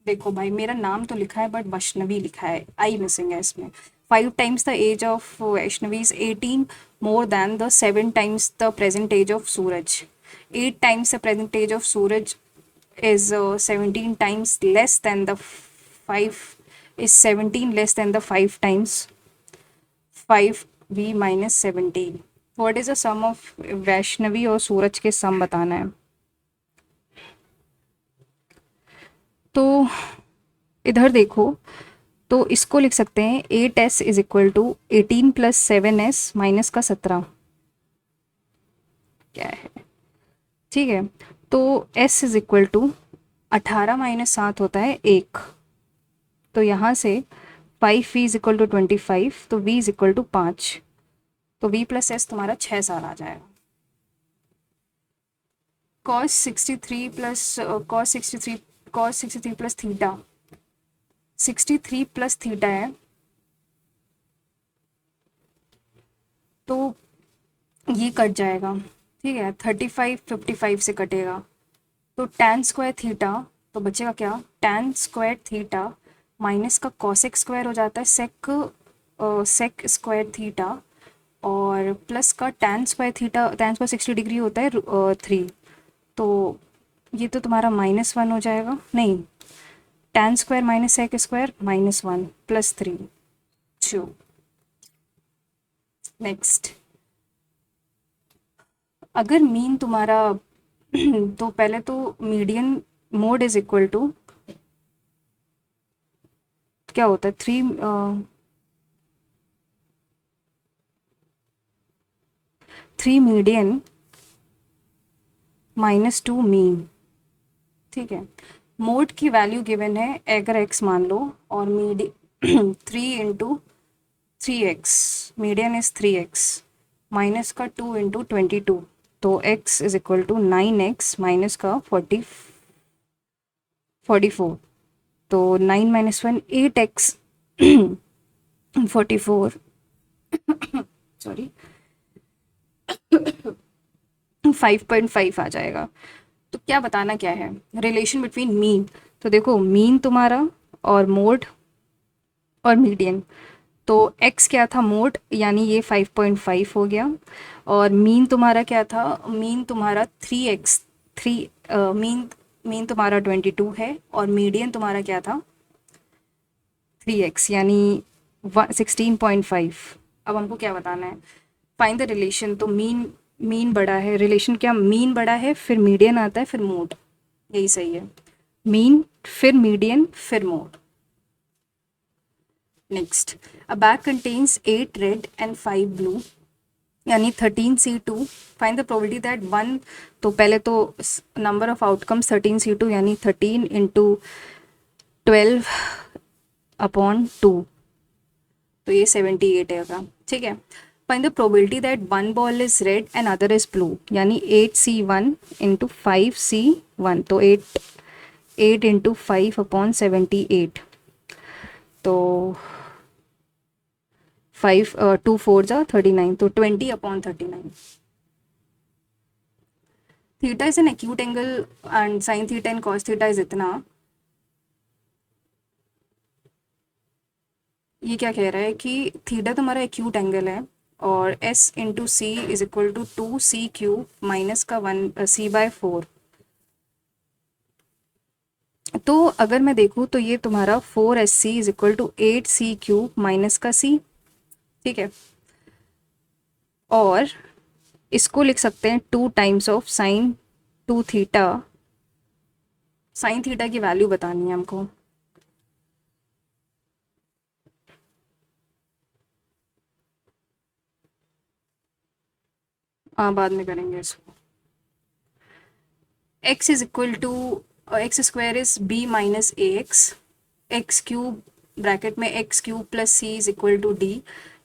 देखो भाई, मेरा नाम तो लिखा है बट वैष्णवी लिखा है, आई मिसिंग है इसमें। 5 times the age of Vaishnavi is 18 more than the 7 times the present age of Suraj. 8 times the present age of Suraj is 17 times less than the 5 is 17 less than the 5 times 5v minus 17। what is the sum of Vaishnavi और सूरज के सम बताना है। तो इधर देखो, तो इसको लिख सकते हैं 8s = 18 + 7s माइनस का 17 क्या है। ठीक है, तो s = 18 - 7 होता है 1, तो यहाँ से 5v = 25, तो v = 5, तो v + s तुम्हारा 6 साल आ जाएगा। cos 63 plus cos 63 plus theta, 63 plus theta है, तो ये कट जाएगा। ठीक है, 35 55 से कटेगा, तो tan स्क्वायर थीटा, तो बचेगा क्या, tan स्क्वायर थीटा माइनस का cosec स्क्वायर हो जाता है sec स्क्वायर थीटा, और प्लस का tan square theta, tan square 60 degree होता है 3, तो ये तो तुम्हारा -1 हो जाएगा, नहीं, tan square minus sec square -1 + 3 2। Next, अगर मीन तुम्हारा तो पहले तो median mode is equal to क्या होता है 3 मीडियन -2 मीन। ठीक है, मोड की वैल्यू गिवन है, अगर x मान लो, और median 3 × 3x, median is 3x minus का 2 × 22, तो x = 9x माइनस का 44, तो 9 - 1 8x 44 सॉरी 5.5 आ जाएगा। तो क्या बताना क्या है, रिलेशन बिटवीन मीन, तो देखो मीन तुम्हारा और मोड और मीडियन, तो x क्या था मोड, यानी ये 5.5 हो गया, और मीन तुम्हारा क्या था, मीन तुम्हारा 3x 3 मीन तुम्हारा 22 है, और मीडियन तुम्हारा क्या था 3x यानी 16.5। अब हमको क्या बताना है, फाइंड द रिलेशन, तो मीन बड़ा है, रिलेशन क्या, मीन बड़ा है फिर मीडियन आता है फिर मोड, यही सही है, मीन फिर मीडियन फिर mode. Next, a bag contains 8 red and 5 blue यानी 13C2, find the probability that 1, तो पहले तो नंबर ऑफ आउटकम्स 13C2 यानी 13 × 12/2, तो ये 78 है। ठीक है। Find the probability that one ball is red and other is blue, यानी 8C1 इंटू 5C1, तो 8 इंटू 5/78, तो 2 4 जा 39, तो 20/39. Theta is an acute angle and sine theta and cos theta is इतना. ये क्या कह रहा है कि थीटा तुम्हारा एक्यूट एंगल है और s into C is equal to 2C³ minus का 1C/4. तो अगर मैं देखूँ तो ये तुम्हारा 4SC is equal to 8C³ minus का C. ठीक है, और इसको लिख सकते हैं 2 times of sine 2 theta. Sine theta की वैल्यू बतानी है हमको. हाँ, बाद में करेंगे इसको. x is equal to x square is b minus x³ bracket में x³ plus c is equal to d.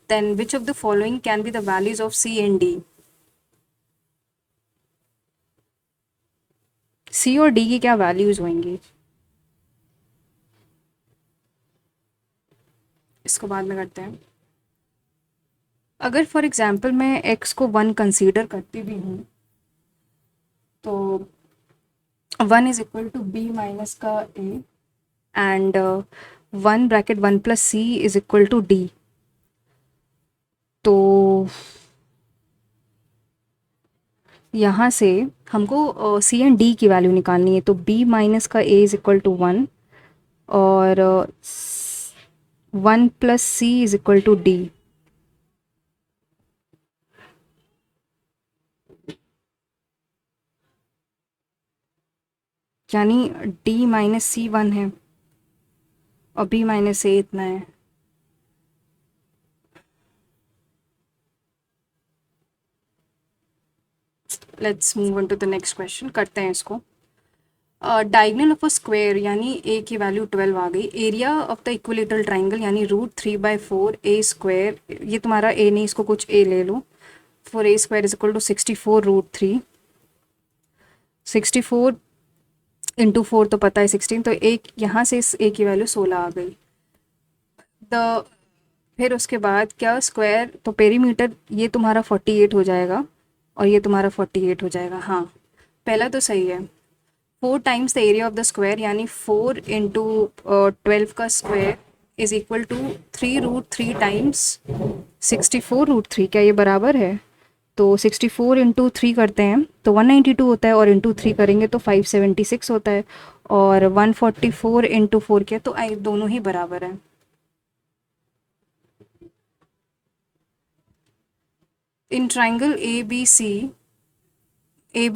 Then which of the following can be the values of c and d. c और d की क्या values होंगी, इसको बाद में करते हैं. अगर फॉर एग्जाम्पल मैं x को 1 कंसीडर करती भी हूँ तो 1 is equal to b minus का a and 1 bracket 1 plus c is equal to d. तो यहाँ से हमको c एंड d की वैल्यू निकालनी है. तो b माइनस का a इज इक्वल टू 1 और 1 plus c is equal to d. यानी d माइनस सी 1 है और b माइनस a इतना है. Let's move on to the next question. करते हैं इसको. डायगनल ऑफ अ स्क्वायर यानी a की वैल्यू 12 आ गई. Area of the equilateral triangle यानी √3/4 a स्क्वायर. ये तुम्हारा a नहीं, इसको कुछ a ले लो. For a square is equal to 64 √3. 64 into 4 तो पता है 16, तो एक यहाँ से इस a की वैल्यू 16 आ गई. द फिर उसके बाद क्या स्क्वायर, तो पेरीमीटर ये तुम्हारा 48 हो जाएगा और ये तुम्हारा 48 हो जाएगा. हाँ, पहला तो सही है. 4 times the area of the square यानी 4 इंटू 12 का square is equal to 3√3 times 64√3. क्या ये बराबर है? तो 64 इंटू 3 करते हैं तो 192 होता है और इंटू 3 करेंगे तो 576 होता है. और 144 इंटू 4 किया तो दोनों ही बराबर है. In triangle A B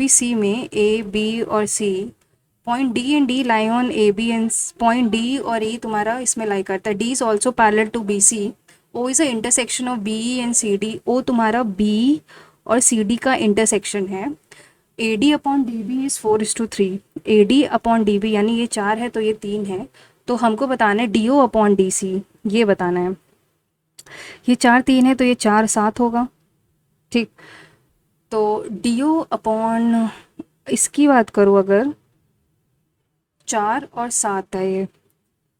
C में ए बी और C point D and D lie on A B and point D और ई तुम्हारा इसमें लाई करता है. D is also parallel to B C. O is a intersection of B E and C D. O तुम्हारा B और C D का intersection है. A D upon D B is 4:3. A D upon D B यानी ये 4 है तो ये 3 है. तो हमको बताना है D O upon D C, ये बताना है. ये 4 3 है तो ये 4 7 होगा. ठीक, तो डी ओ अपॉन इसकी बात करूँ अगर 4 और 7 है ये,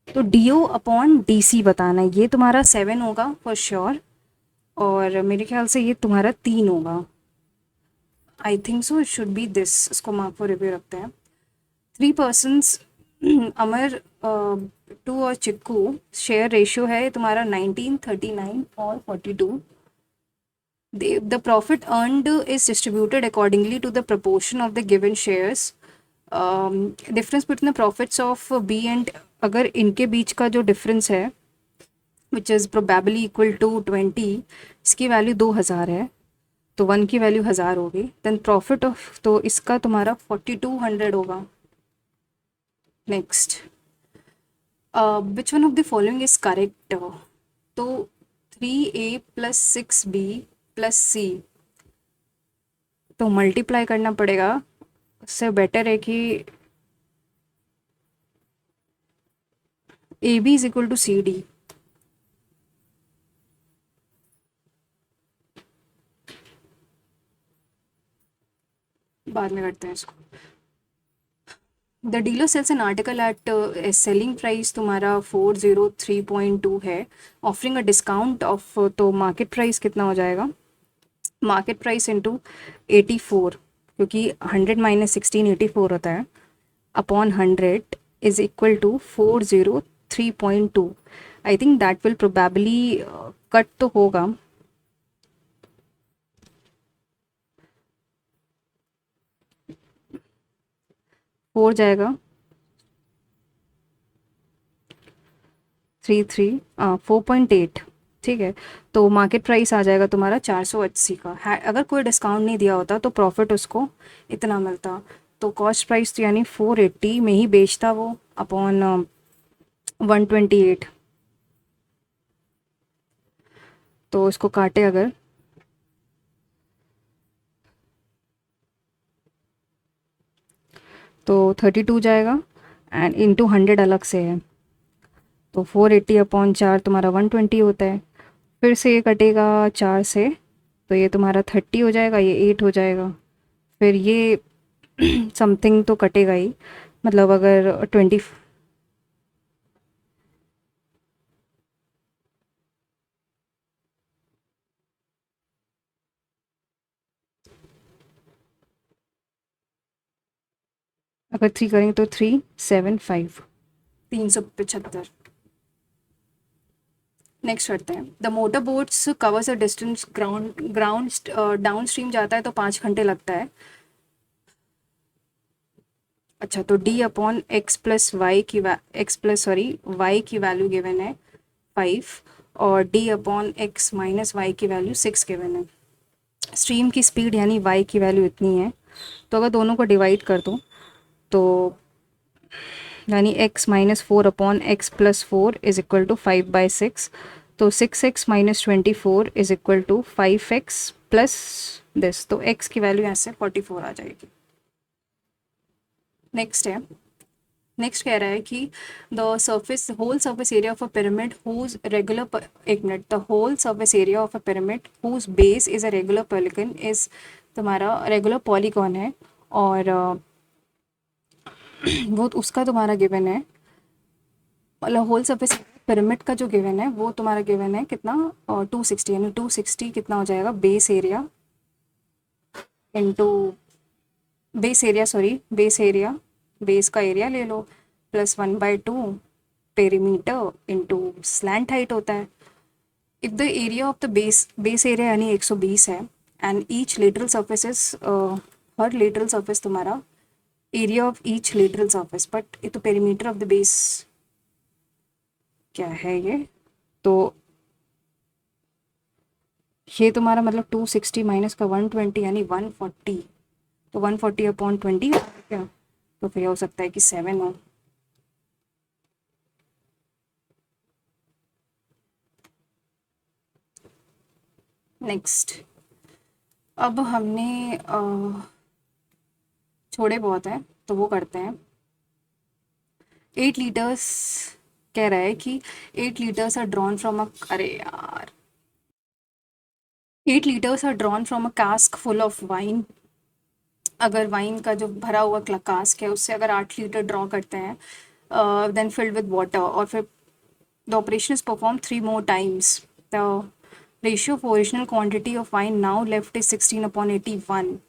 तो D O upon D C बताना है. ये तुम्हारा 7 होगा फॉर श्योर और मेरे ख्याल से ये तुम्हारा 3 होगा. आई think so it should be this. इसको मार्क फॉर रिव्यू रखते हैं. 3 पर्सन्स अमर 2 और चिक्कू शेयर रेशियो है तुम्हारा 19 39 और 42. The profit earned is distributed accordingly to the proportion of the given shares. Difference between the profits of B and, अगर इनके बीच का जो डिफरेंस है which is probably equal to 20, इसकी वैल्यू 2000 है तो 1 की वैल्यू 1000 होगी. देन प्रॉफिट ऑफ, तो इसका तुम्हारा 4200 होगा. Next, which one of the following is correct. तो 3a प्लस 6b प्लस सी, तो मल्टीप्लाई करना पड़ेगा. उससे बेटर है कि A B is equal to C D. बाद में करते हैं इसको। The dealer sells an article at selling price तुम्हारा 403.2 है, ऑफरिंग अ डिस्काउंट ऑफ, तो मार्केट प्राइस कितना हो जाएगा, मार्केट प्राइस इंटू 84, क्योंकि 100 - 16 84 होता है, upon 100 is equal to 403.2। I think that will probably cut तो होगा। 4 जाएगा 33 4.8, ठीक है। तो मार्केट प्राइस आ जाएगा तुम्हारा 480 का है। अगर कोई डिस्काउंट नहीं दिया होता तो प्रॉफिट उसको इतना मिलता। तो कॉस्ट प्राइस तो यानी 480 में ही बेचता वो, अपॉन 128। तो इसको काटे अगर, तो 32 जाएगा, एंड इंटू 100 अलग से है, तो 480 अपॉन 4 तुम्हारा 120 होता है। फिर से ये कटेगा 4 से, तो ये तुम्हारा 30 हो जाएगा, ये 8 हो जाएगा। फिर ये समथिंग तो कटेगा ही, मतलब अगर 20, अगर 3 करेंगे तो 375, 375। नेक्स्ट करते हैं। The motor boats covers a distance, ground ground downstream जाता है तो 5 घंटे लगता है। अच्छा, तो D upon x plus y की एक्स प्लस सॉरी वाई की वैल्यू गिवन है 5, और D upon x minus y की वैल्यू 6 गिवन है। स्ट्रीम की स्पीड यानी वाई की वैल्यू इतनी है, तो अगर दोनों को डिवाइड कर दो तो यानी x minus 4 upon x plus 4 is equal to 5/6। तो 6x - 24 is equal to 5x plus this, तो x की वैल्यू यहाँ से 44 आ जाएगी। नेक्स्ट है, नेक्स्ट कह रहा है कि the surface whole surface area of a pyramid whose regular, एक मिनट, the whole surface area of a pyramid whose base is a regular polygon is, तुम्हारा रेगुलर पॉलीगॉन है, और वो उसका तुम्हारा गिवन है, मतलब होल सरफेस पिरामिड का जो गिवन है वो तुम्हारा गिवन है कितना, और 260, यानी 260 कितना हो जाएगा, base area into base area, sorry base area, base का एरिया ले लो, plus 1/2 perimeter into slant height होता है। If the area of the base area यानी 120 है, and each lateral surface is, हर लेटरल सर्फेस तुम्हारा area of each lateral surface, but ये तो पेरीमीटर ऑफ द बेस क्या है ये, तो ये तुम्हारा मतलब 260 माइनस का 120 यानी 140, तो 140 अपॉन 20 क्या, तो फिर हो सकता है कि 7 हो। नेक्स्ट, अब हमने छोड़े बहुत हैं तो वो करते हैं। 8 लीटर्स कह रहा है कि 8 litres are drawn from a, अरे यार, 8 litres are drawn from a cask full of wine. अगर वाइन का जो भरा हुआ कास्क है उससे अगर 8 लीटर ड्रॉ करते हैं, देन फिल्ड विद वाटर, और फिर the operation is perform 3 more times, the ratio of original quantity of wine now left is 16/81।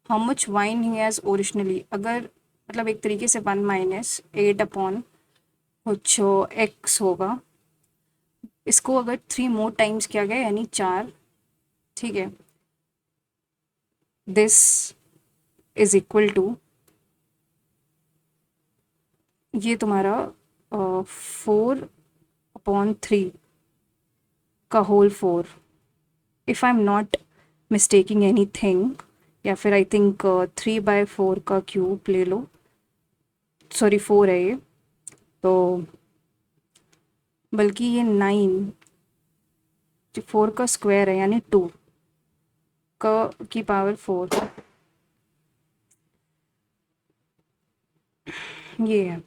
How much wine he has originally, अगर मतलब एक तरीके से 1 - 8 अपॉन कुछ एक्स होगा, इसको अगर 3 more times किया गया यानी 4, ठीक है, दिस इज इक्वल टू, ये तुम्हारा 4/3 का whole 4, if I am not mistaking anything, या फिर आई थिंक 3/4 का क्यूब ले लो, सॉरी 4 है ये, तो बल्कि ये 9, 4 का स्क्वायर है यानी 2 का की पावर 4, ये है।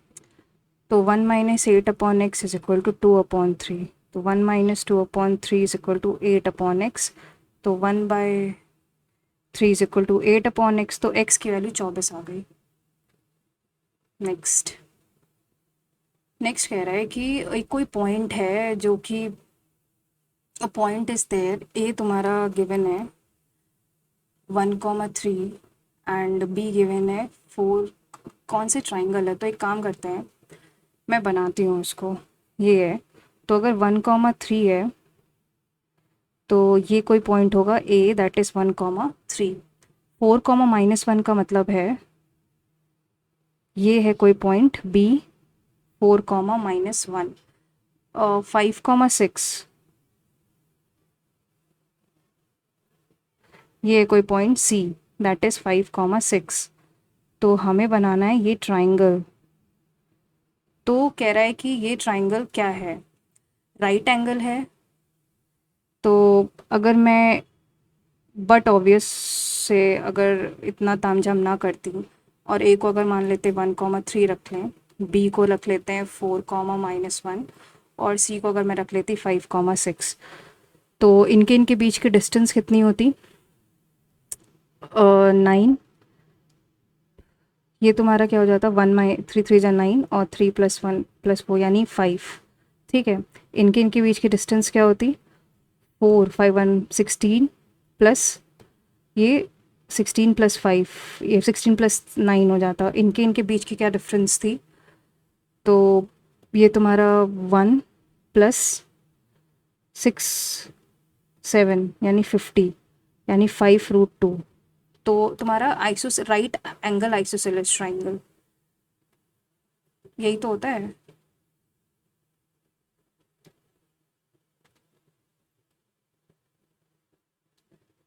तो 1 - 8 upon x is equal to 2/3, तो 1 - 2/3 is equal to 8 upon x, तो 1/8 3 इज इक्वल टू 8/x, तो x की वैल्यू 24 आ गई। नेक्स्ट कह रहा है कि एक कोई पॉइंट है जो कि पॉइंट इज देयर, ए तुम्हारा गिवन है 1,3 एंड बी गिवन है 4। कौन से ट्राइंगल है? तो एक काम करते हैं, मैं बनाती हूँ उसको। ये है, तो अगर 1,3 है तो ये कोई पॉइंट होगा ए, दैट इज़ 1,3। 4,-1 का मतलब है ये है कोई पॉइंट बी 4,-1। 5,6 ये है कोई पॉइंट सी, दैट इज़ 5,6। तो हमें बनाना है ये ट्राइंगल। तो कह रहा है कि ये ट्राइंगल क्या है? राइट एंगल है। तो अगर मैं बट ऑब्वियस से अगर इतना तामझाम ना करती और ए को अगर मान लेते 1,3 रख लें, बी को रख लेते हैं 4,-1 और सी को अगर मैं रख लेती 5,6, तो इनके इनके बीच की डिस्टेंस कितनी होती? 9। ये तुम्हारा क्या हो जाता? 3 3 9 और 3+1+4 यानी 5। ठीक है, इनके इनके बीच की डिस्टेंस क्या होती? 4 5 1 16 प्लस ये 16+5, ये 16+9 हो जाता। इनके इनके बीच की क्या डिफरेंस थी? तो ये तुम्हारा 1+6 7 यानी 50 यानी 5√2। तो तुम्हारा राइट एंगल आइसोसेलेस ट्राइंगल यही तो होता है।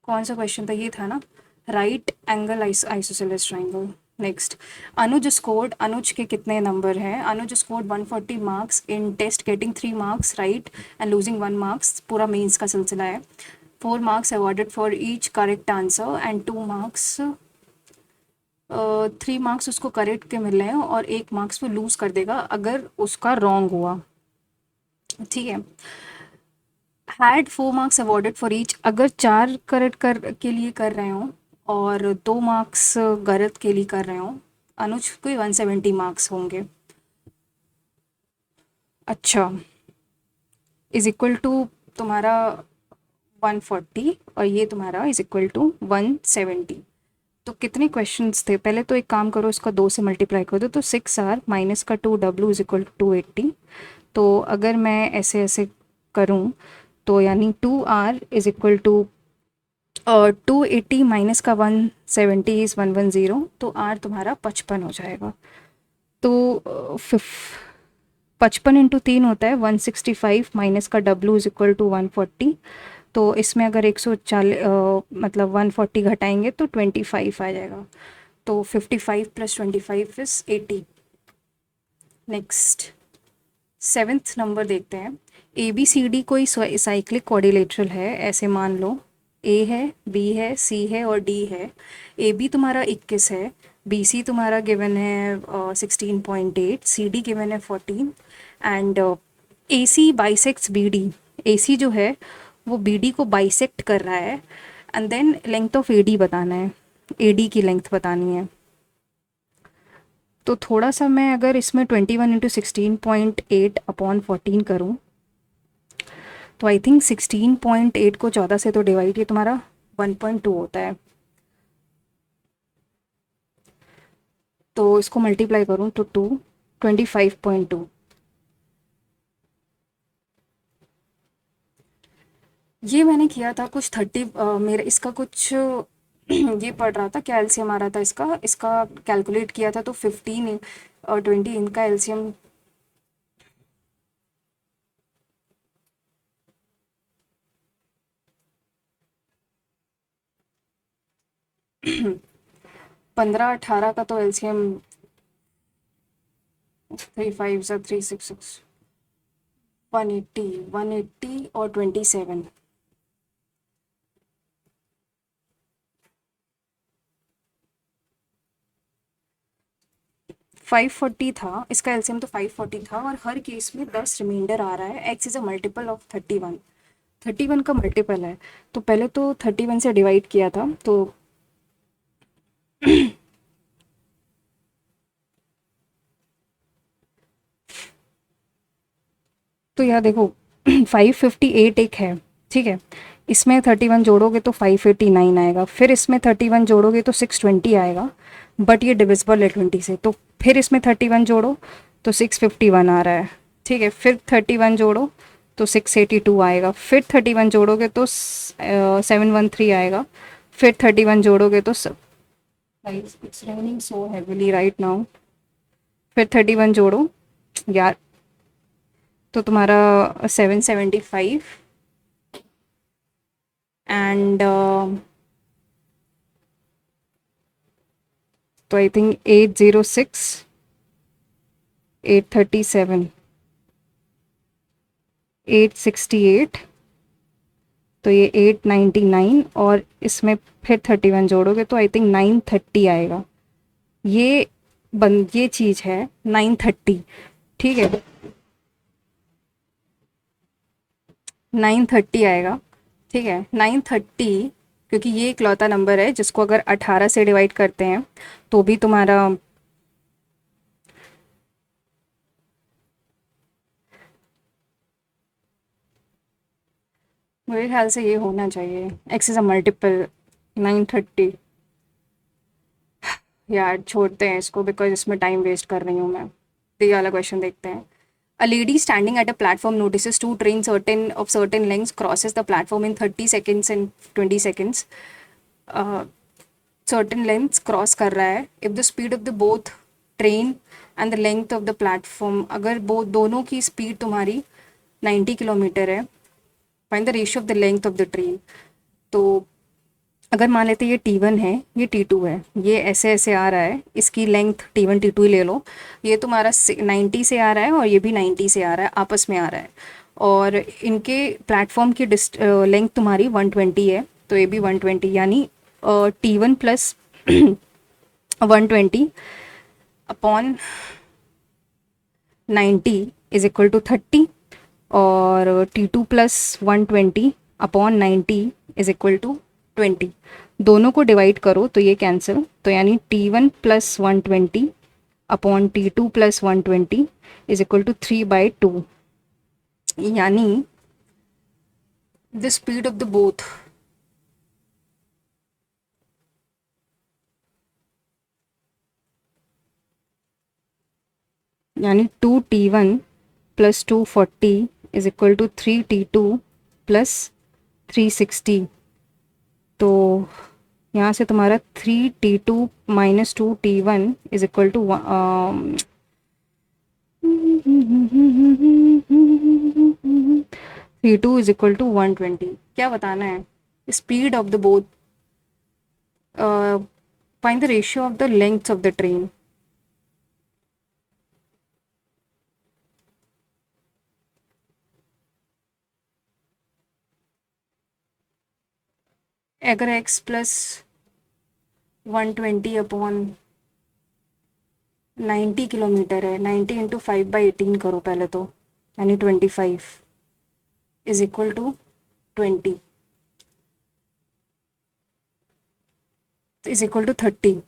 कौन सा क्वेश्चन था? ये था ना, right angle isosceles triangle. Next, Anuj के कितने नंबर हैं? Anuj scored 140 marks in test, getting 3 marks right and losing 1 marks. पूरा मेंस का सिलसिला है। 4 marks awarded for each correct answer and 2 marks, 3 marks उसको करेक्ट के मिल रहे हैं और 1 मार्क्स वो लूज कर देगा अगर उसका रॉन्ग हुआ। ठीक है। Had 4 marks awarded for each, अगर 4 करेक्ट के लिए कर रहे हो और 2 मार्क्स गलत के लिए कर रहे हो, अनुज को 170 मार्क्स होंगे। अच्छा, इज इक्वल टू तुम्हारा 140 और ये तुम्हारा इज इक्वल टू 170। तो कितने क्वेश्चंस थे? पहले तो एक काम करो, इसका 2 से मल्टीप्लाई कर दो, तो 6R माइनस का 2W इज इक्वल टू 280। तो अगर मैं ऐसे ऐसे करूँ तो यानी 2R is equal to 280 minus का 170 इज़ 110, तो R तुम्हारा 55 हो जाएगा। तो 55 × 3 होता है 165 माइनस का W इज इक्वल टू 140। तो इसमें अगर 140 मतलब 140 घटाएंगे तो 25 आ जाएगा। तो 55 + 25 इज 80। नेक्स्ट, 7th नंबर देखते हैं। ABCD कोई साइक्लिक क्वाड्रिलेटरल है, ऐसे मान लो A है, B है, C है और D है। AB तुम्हारा 21 है, BC तुम्हारा गिवन है 16.8, CD गिवन है 14 and AC bisects BD। AC जो है वो BD को बाइसेक्ट कर रहा है and then length of AD बताना है, AD की लेंथ बतानी है। तो थोड़ा सा मैं अगर इसमें 21 × 16.8/14 करूँ तो आई थिंक 16.8 को 14 से तो डिवाइड, ये तुम्हारा 1.2 होता है। तो इसको मल्टीप्लाई करूँ तो 25.2। ये मैंने किया था कुछ 30, मेरा इसका कुछ ये पढ़ रहा था, क्या एलसीएम आ रहा था इसका इसका कैलकुलेट किया था तो 15 और 20 इनका एलसीएम 15 18 का तो एलसीएम 3 5 3 6 6 180 और 27। 540 था इसका एलसीएम, तो 540 था और हर केस में 10 रिमाइंडर आ रहा है। x is a multiple of 31, 31 का मल्टीपल है। तो पहले तो 31 से डिवाइड किया था तो तो यार देखो 558 एक है, ठीक है, इसमें 31 जोड़ोगे तो 589 आएगा, फिर इसमें 31 जोड़ोगे तो 620 आएगा, बट ये डिविजिबल है 20 से, तो फिर इसमें 31 जोड़ो तो 651 आ रहा है, ठीक है, फिर 31 जोड़ो तो 682 आएगा, फिर 31 जोड़ोगे तो 713 आएगा, फिर 31 जोड़ोगे तो it's raining so heavily right now, फिर 31 जोड़ो यार तो तुम्हारा 775 एंड तो आई थिंक 806, 837, 868, तो ये 899 और इसमें फिर 31 जोड़ोगे तो आई थिंक 930 आएगा। ये ये चीज़ है 930, ठीक है, 930 आएगा, ठीक है, 930, क्योंकि ये इकलौता नंबर है जिसको अगर 18 से डिवाइड करते हैं तो भी तुम्हारा, मेरे ख्याल से ये होना चाहिए एक्स इज़ अ मल्टीपल 930। यार छोड़ते हैं इसको बिकॉज इसमें टाइम वेस्ट कर रही हूँ मैं, तो ये वाला क्वेश्चन देखते हैं। A lady standing at a platform notices two trains certain lengths crosses the platform in 30 seconds and 20 seconds. Uh, certain lengths cross कर रहा है। If the speed of the both train and the length of the platform, अगर दोनों की speed तुम्हारी 90 kilometre है, find the ratio of the length of the train। तो अगर मान लेते ये T1 है, ये T2 है, ये ऐसे ऐसे आ रहा है, इसकी लेंथ T1 T2 ही ले लो, ये तुम्हारा 90 से आ रहा है और ये भी 90 से आ रहा है, आपस में आ रहा है, और इनके प्लेटफॉर्म की लेंथ तुम्हारी 120 है, तो ये भी 120, यानी T1 plus 120 upon 90 is equal to 30, और T2 plus 120 upon 90 is equal to 20। दोनों को डिवाइड करो तो ये कैंसिल, तो यानी T1 plus 120 upon T2 plus 120 is equal to 3/2, यानी the speed of the both यानी 2T1 plus 240 is equal to 3T2 plus 360। तो यहाँ से तुम्हारा 3T2 minus 2T1 is equal to 3 2 is equal to 120। क्या बताना है? Speed of the both, find the ratio of the length of the train. अगर x plus 120 upon 90 kilometre है, 90 into 5/18 करो पहले तो, यानी 25 is equal to 20 is equal to 30।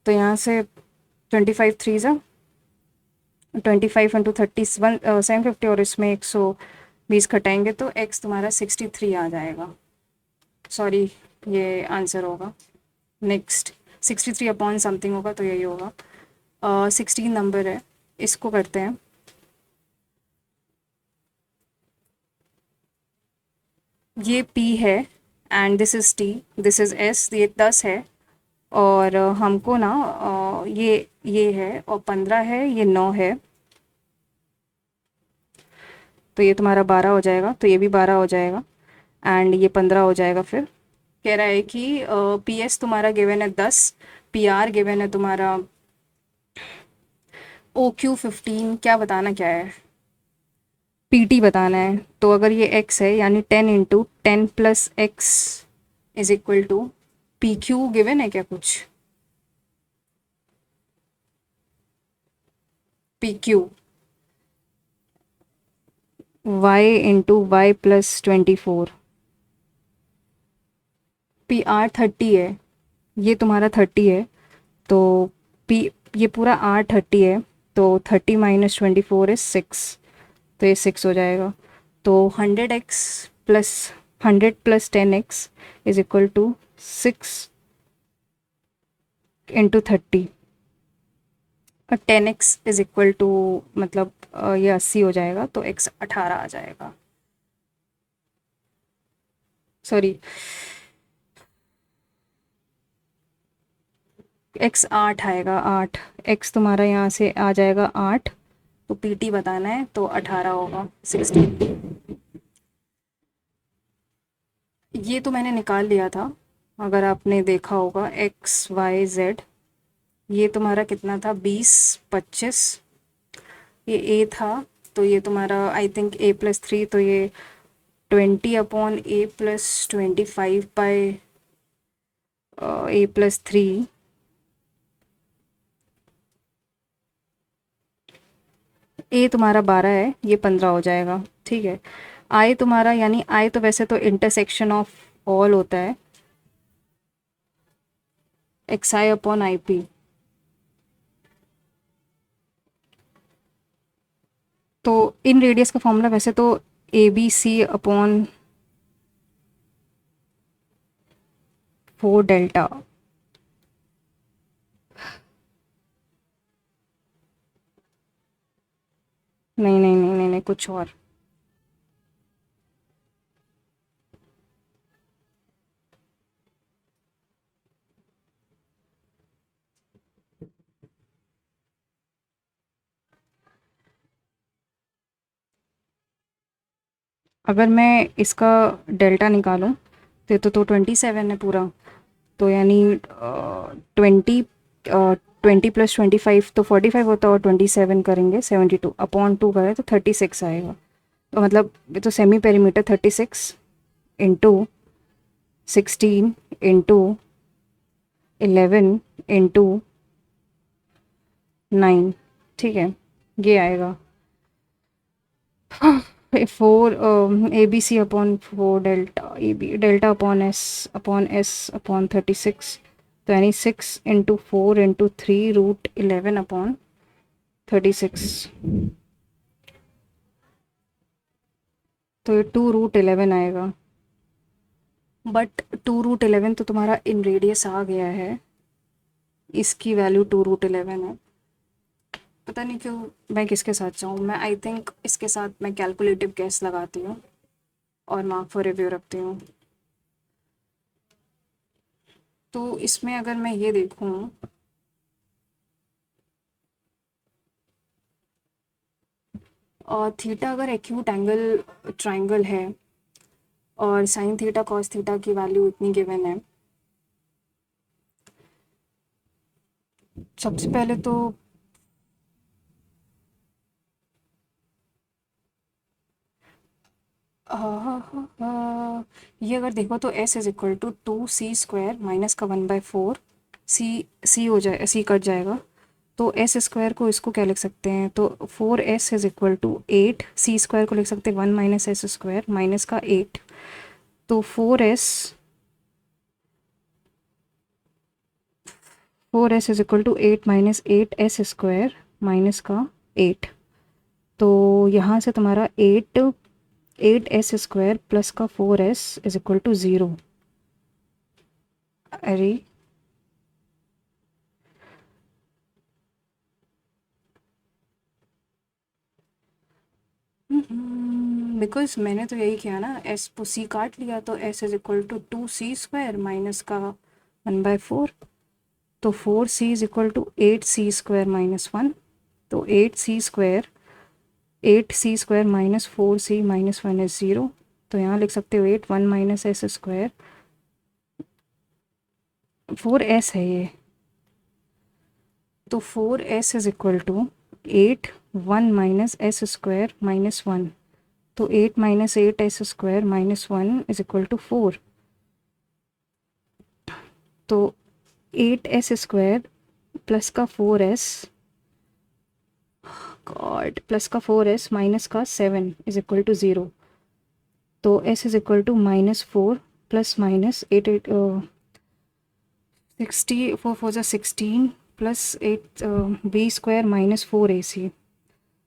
तो यहाँ से 25 3 ज़ा 25 इंटू 30 750, और इसमें 120 घटाएंगे तो x तुम्हारा 63 आ जाएगा। सॉरी, ये आंसर होगा। नेक्स्ट 63 अपॉन समथिंग होगा तो यही होगा। 16 नंबर है, इसको करते हैं। ये P है and this is T, this is S, ये 10 है, और हमको ना ये है, और 15 है, ये 9 है, तो ये तुम्हारा 12 हो जाएगा, तो ये भी 12 हो जाएगा, एंड ये 15 हो जाएगा। फिर कह रहा है कि PS तुम्हारा गिवन है 10, PR गिवन है तुम्हारा OQ 15, क्या बताना क्या है? PT बताना है। तो अगर ये x है यानी 10 into 10 plus x is equal to PQ given है क्या कुछ? PQ y into y plus 24, PR 30 है, ये तुम्हारा 30 है, तो पी ये पूरा R 30 है, तो 30 माइनस 24 इज 6, तो ये 6 हो जाएगा। तो 100x plus 100 + 10x is equal to 6 into 30, और 10x इज इक्वल टू मतलब ये 80 हो जाएगा, तो x 18 आ जाएगा। सॉरी, x 8 आएगा, 8 x तुम्हारा यहाँ से आ जाएगा 8, तो pt बताना है, तो 18 होगा 16। ये तो मैंने निकाल लिया था, अगर आपने देखा होगा एक्स वाई जेड। ये तुम्हारा कितना था, 20 25, ये ए था, तो ये तुम्हारा आई थिंक a+3, तो ये 20/a+25/a+3। ए तुम्हारा 12 है, ये 15 हो जाएगा, ठीक है। आई तुम्हारा, यानी आई तो वैसे तो इंटरसेक्शन ऑफ ऑल होता है, xi/ip। तो इन रेडियस का फॉर्मूला वैसे तो ABC/4 डेल्टा। नहीं नहीं नहीं नहीं नहीं, कुछ और। अगर मैं इसका डेल्टा निकालूं, तो 27 है पूरा, तो यानी 20 + 25 तो 45 होता है, और 27 करेंगे 72/2 करें तो 36 आएगा। तो मतलब ये तो semi perimeter 36 into 16 into 11 into 9, ठीक है, ये आएगा 4 ABC/4 delta, AB delta upon S/36, तो यानी 6 × 4 × 3√11/36, तो ये 2√11 आएगा। बट 2√11 तो तुम्हारा इन रेडियस आ गया है, इसकी वैल्यू 2√11 है। पता नहीं क्यों मैं किसके साथ जाऊँ, मैं आई थिंक इसके साथ मैं कैलकुलेटिव गैस लगाती हूँ और मार्क फॉर रिव्यू रखती हूँ। तो इसमें अगर मैं ये देखूँ, और थीटा अगर एक्यूट एंगल ट्राइंगल है और साइन थीटा कॉस थीटा की वैल्यू इतनी गिवन है, सबसे पहले तो ये अगर देखो तो S = 2c² माइनस का 1/4, सी हो जाए, सी कट जाएगा, तो S² को इसको क्या लिख सकते हैं, तो 4s = 8, c² को लिख सकते हैं 1 - s² माइनस का 8, तो 4s = 8 - 8s² माइनस का 8, तो यहाँ से तुम्हारा 8s² प्लस का 4s = 0। अरे बिकॉज मैंने तो यही किया ना, एस को सी काट लिया, तो S = 2c² माइनस का 1/4, तो 4c = 8c² माइनस 1, तो 8c² minus 4c minus 1 is 0, तो यहाँ लिख सकते हो 8 1 - s², 4s है ये, तो 4s = 8 1 - s² माइनस 1, तो 8 - 8s² minus 1 is equal to 4, तो 8s² प्लस का 4s गॉड प्लस का 4s माइनस का 7 इज इक्वल टू 0, तो s = -4 plus minus 8 60 4 4 16 plus 8 B square minus 4ac,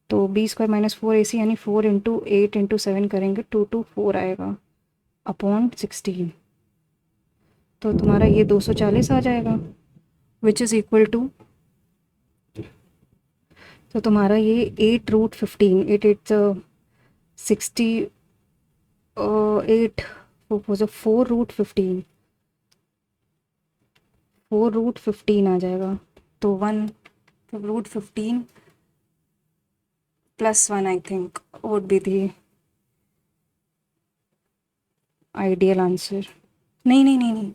तो बी स्क्वायर माइनस 4ac यानी 4 × 8 × 7 करेंगे 224 आएगा अपॉन 16। तो तुम्हारा ये 240 आ जाएगा विच इज़ इक्वल टू, तो तुम्हारा ये 8√15, 60 8 4√15, 4√15 आ जाएगा। तो 1√15 +1 I think would be the ideal answer. नहीं नहीं नहीं नहीं,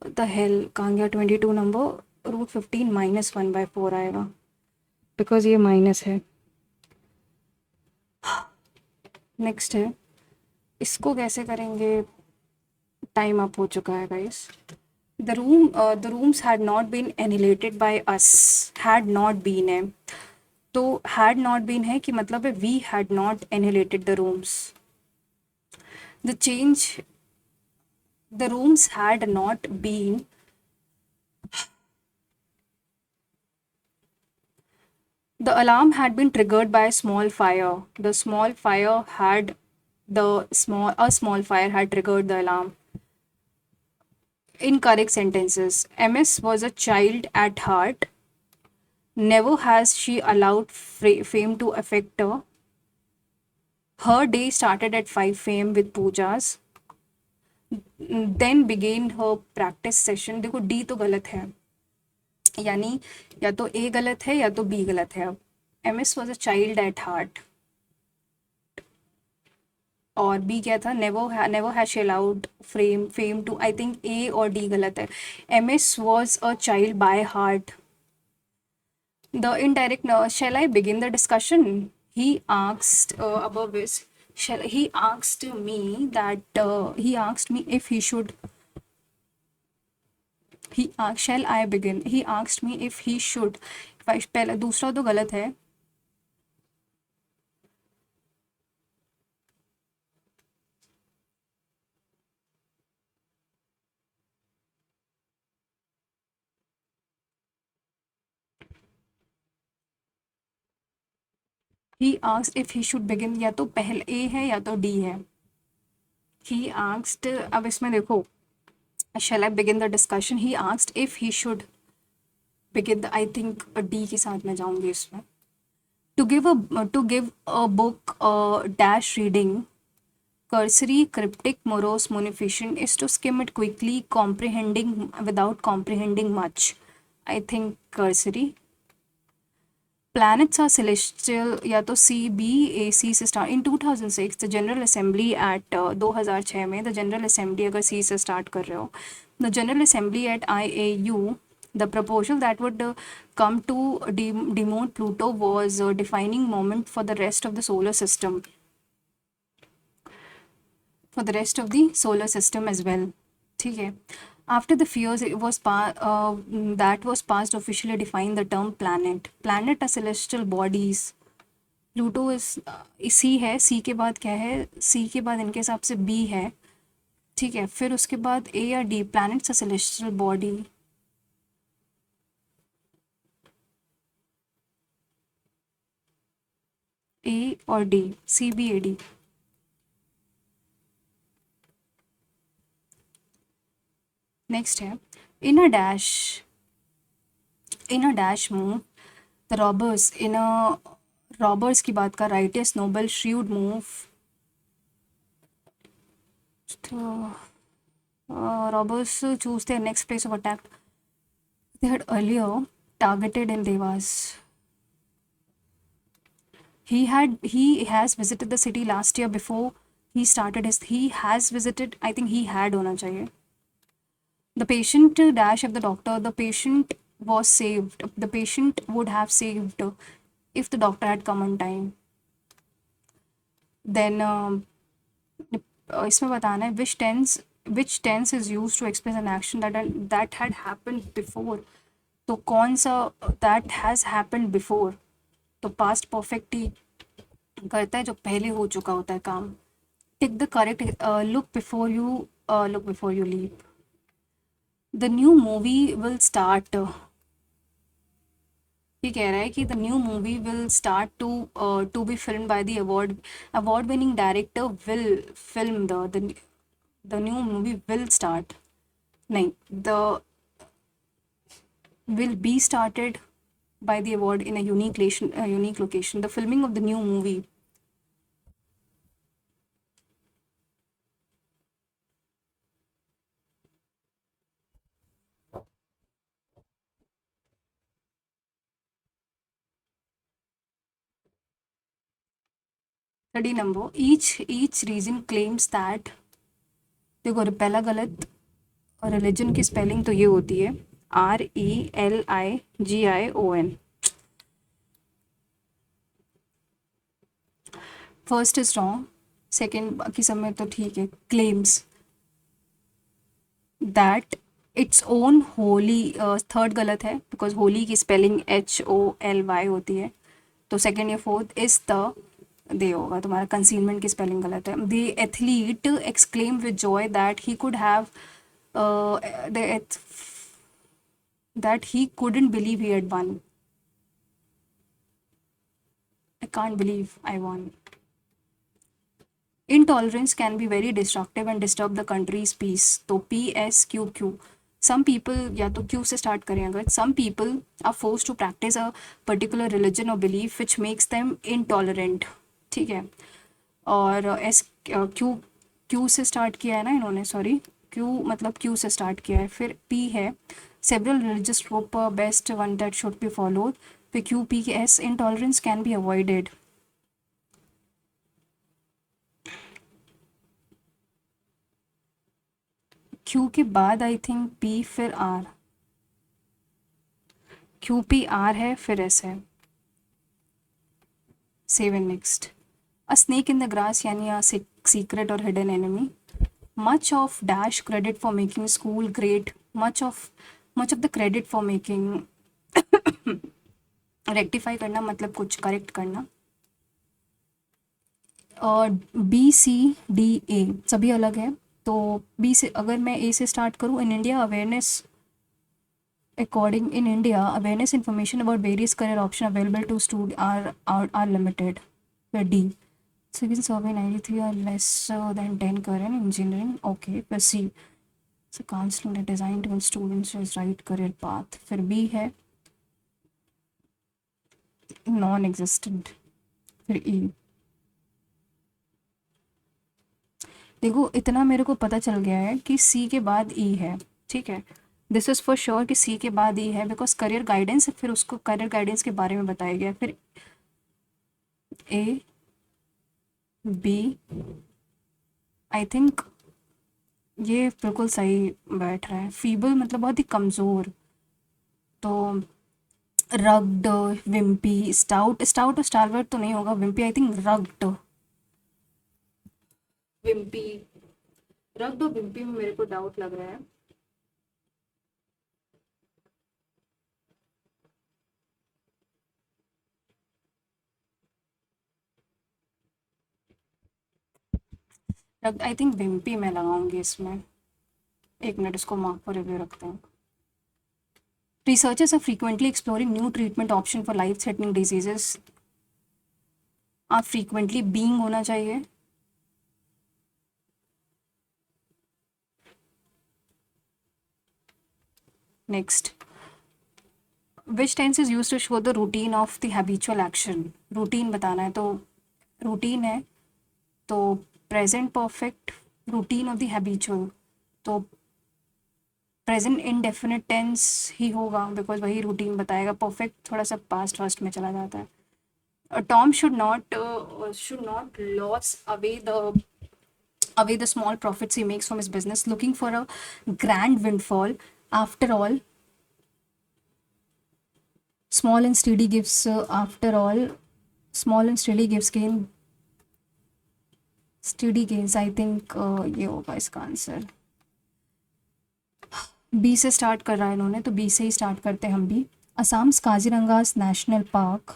द हेल कहाँ गया 22 नंबर, √15 -1/4 आएगा बिकॉज ये माइनस है। नेक्स्ट है, इसको कैसे करेंगे, टाइम अप हो चुका है guys. the rooms had not been annihilated by us, had not been है, तो had not been है कि मतलब है we had not annihilated the rooms, the change, the rooms had not been, the alarm had been triggered by a small fire, the small fire had, a small fire had triggered the alarm. Incorrect sentences. MS was a child at heart. Never has she allowed fame to affect her. Her day started at 5 a.m. with pujas. Then began her practice session. देखो D तो गलत है, यानी या तो A गलत है या तो B गलत है। MS was a child at heart और B क्या था, never has she allowed fame to, I think A और D गलत है। MS was a child by heart. The indirect, shall I begin the discussion? He asked above this. He asked me that he asked me if he should. Shall I begin? He asked me if he should. पहला दूसरा तो गलत है। He asked if he should begin, या तो पहले A है या तो D है। He asked, अब इसमें देखो, shall I begin the discussion? He asked if he should begin the, I think D के साथ मैं जाऊंगी इसमें। To give a book a dash reading, cursory, cryptic, morose, munificent, is to skim it quickly, comprehending without comprehending much. I think cursory. Planets are celestial, या तो CBAC से start in 2006 the General Assembly at 2006 में the General Assembly अगर C से start कर रहे हो, the General Assembly at IAU, the proposal that would come to demote Pluto was a defining moment for the rest of the solar system, for the rest of the solar system as well. ठीक है, after the fears it was that was passed officially defined the term planet are celestial bodies. Pluto इस सी है, सी के बाद क्या है, सी के बाद इनके हिसाब से बी है, ठीक है, फिर उसके बाद ए या D, planets a celestial body, A और D, C B A D. Next है, in a dash move the robbers, in a robbers की बात कर, राइटेस्ट नोबल श्रीवुड मूव, तो robbers choose their next place of attack they had earlier targeted in Devas. He has visited the city last year before he started his, he has visited, I think he had होना चाहिए। The patient dash of the doctor, the patient was saved, the patient would have saved if the doctor had come on time. Then इसमें बताना है which tense is used to express an action that had happened before, तो कौन सा that has happened before, तो past perfect ही करता है जो पहले हो चुका होता है काम। Tick the correct, look before you leap, the new movie will start, ये कह रहा है कि the new movie will start to be film by the award winning director will film the new movie will start, नहीं, the will be started by the award in a unique location. The filming of the new movie. Study number. Each region claims that, देखो पहला गलत, religion की spelling तो ये होती है RELIGION. First is wrong, second बाकी सब में तो ठीक है. Claims that its own Holi, third गलत है बिकॉज होली की स्पेलिंग HOLY होती है. तो सेकेंड या फोर्थ इज द दे होगा, तुम्हारा कंसीलमेंट की स्पेलिंग गलत है. The athlete exclaim with Joy that he could have that he couldn't believe he had won. I can't believe I won. Intolerance can be very destructive and disturb the country's peace. तो PSQQ. Some people, या तो Q से start करें अगर, some people are forced to practice a particular religion or belief which makes them intolerant. ठीक है. और Q से start किया है ना इन्होंने, सॉरी, Q मतलब Q से start किया है. फिर P है several religious group best one that should be followed. फिर Q P के S intolerance can be avoided. Q के बाद आई थिंक P फिर R, QPR है फिर S है. Save and next. A snake in the grass यानी a secret और hidden enemy. Much of dash credit for making school great. Much of the credit for making, rectify करना मतलब कुछ correct करना. और BCDA सभी अलग है. तो बी से अगर मैं ए से स्टार्ट करूँ, in India awareness awareness information about various career options available to students are limited. Where D, civil survey 93 or less than 10 career engineering. Okay. Where C, so counseling that designed to students choose right career path. फिर B है non existent. फिर E. देखो इतना मेरे को पता चल गया है कि C के बाद E है. ठीक है, दिस इज़ फॉर श्योर कि C के बाद E है बिकॉज करियर गाइडेंस, फिर उसको करियर गाइडेंस के बारे में बताया गया. फिर A B आई थिंक ये बिल्कुल सही बैठ रहा है. फीबल मतलब बहुत ही कमज़ोर. तो रग्ड, विम्पी, स्टाउट और स्टारवर्ड तो नहीं होगा. Wimpy I think rugged. Wimpy, rugged और विम्पी में मेरे को डाउट लग रहा है. रग्ड आई थिंक विम्पी में लगाऊंगी इसमें. एक मिनट इसको मार्क पर रिव्यू रखते हैं. Researchers are frequently exploring new treatment option for life-threatening diseases. आप frequently being होना चाहिए. Next, which tense is used to show the routine of the habitual action? Routine बताना है तो routine है तो present perfect routine of the habitual, तो present indefinite tense ही होगा बिकॉज वही रूटीन बताएगा. परफेक्ट थोड़ा सा पास्ट फर्स्ट में चला जाता है. Tom should not loss away the small profits he makes from his business looking for a grand windfall. After all, small and steady gives gain steady gains. I think ये होगा इसका answer. B से start कर रहा है इन्होंने तो B से ही स्टार्ट करते हैं हम भी. Assam Kaziranga's national park.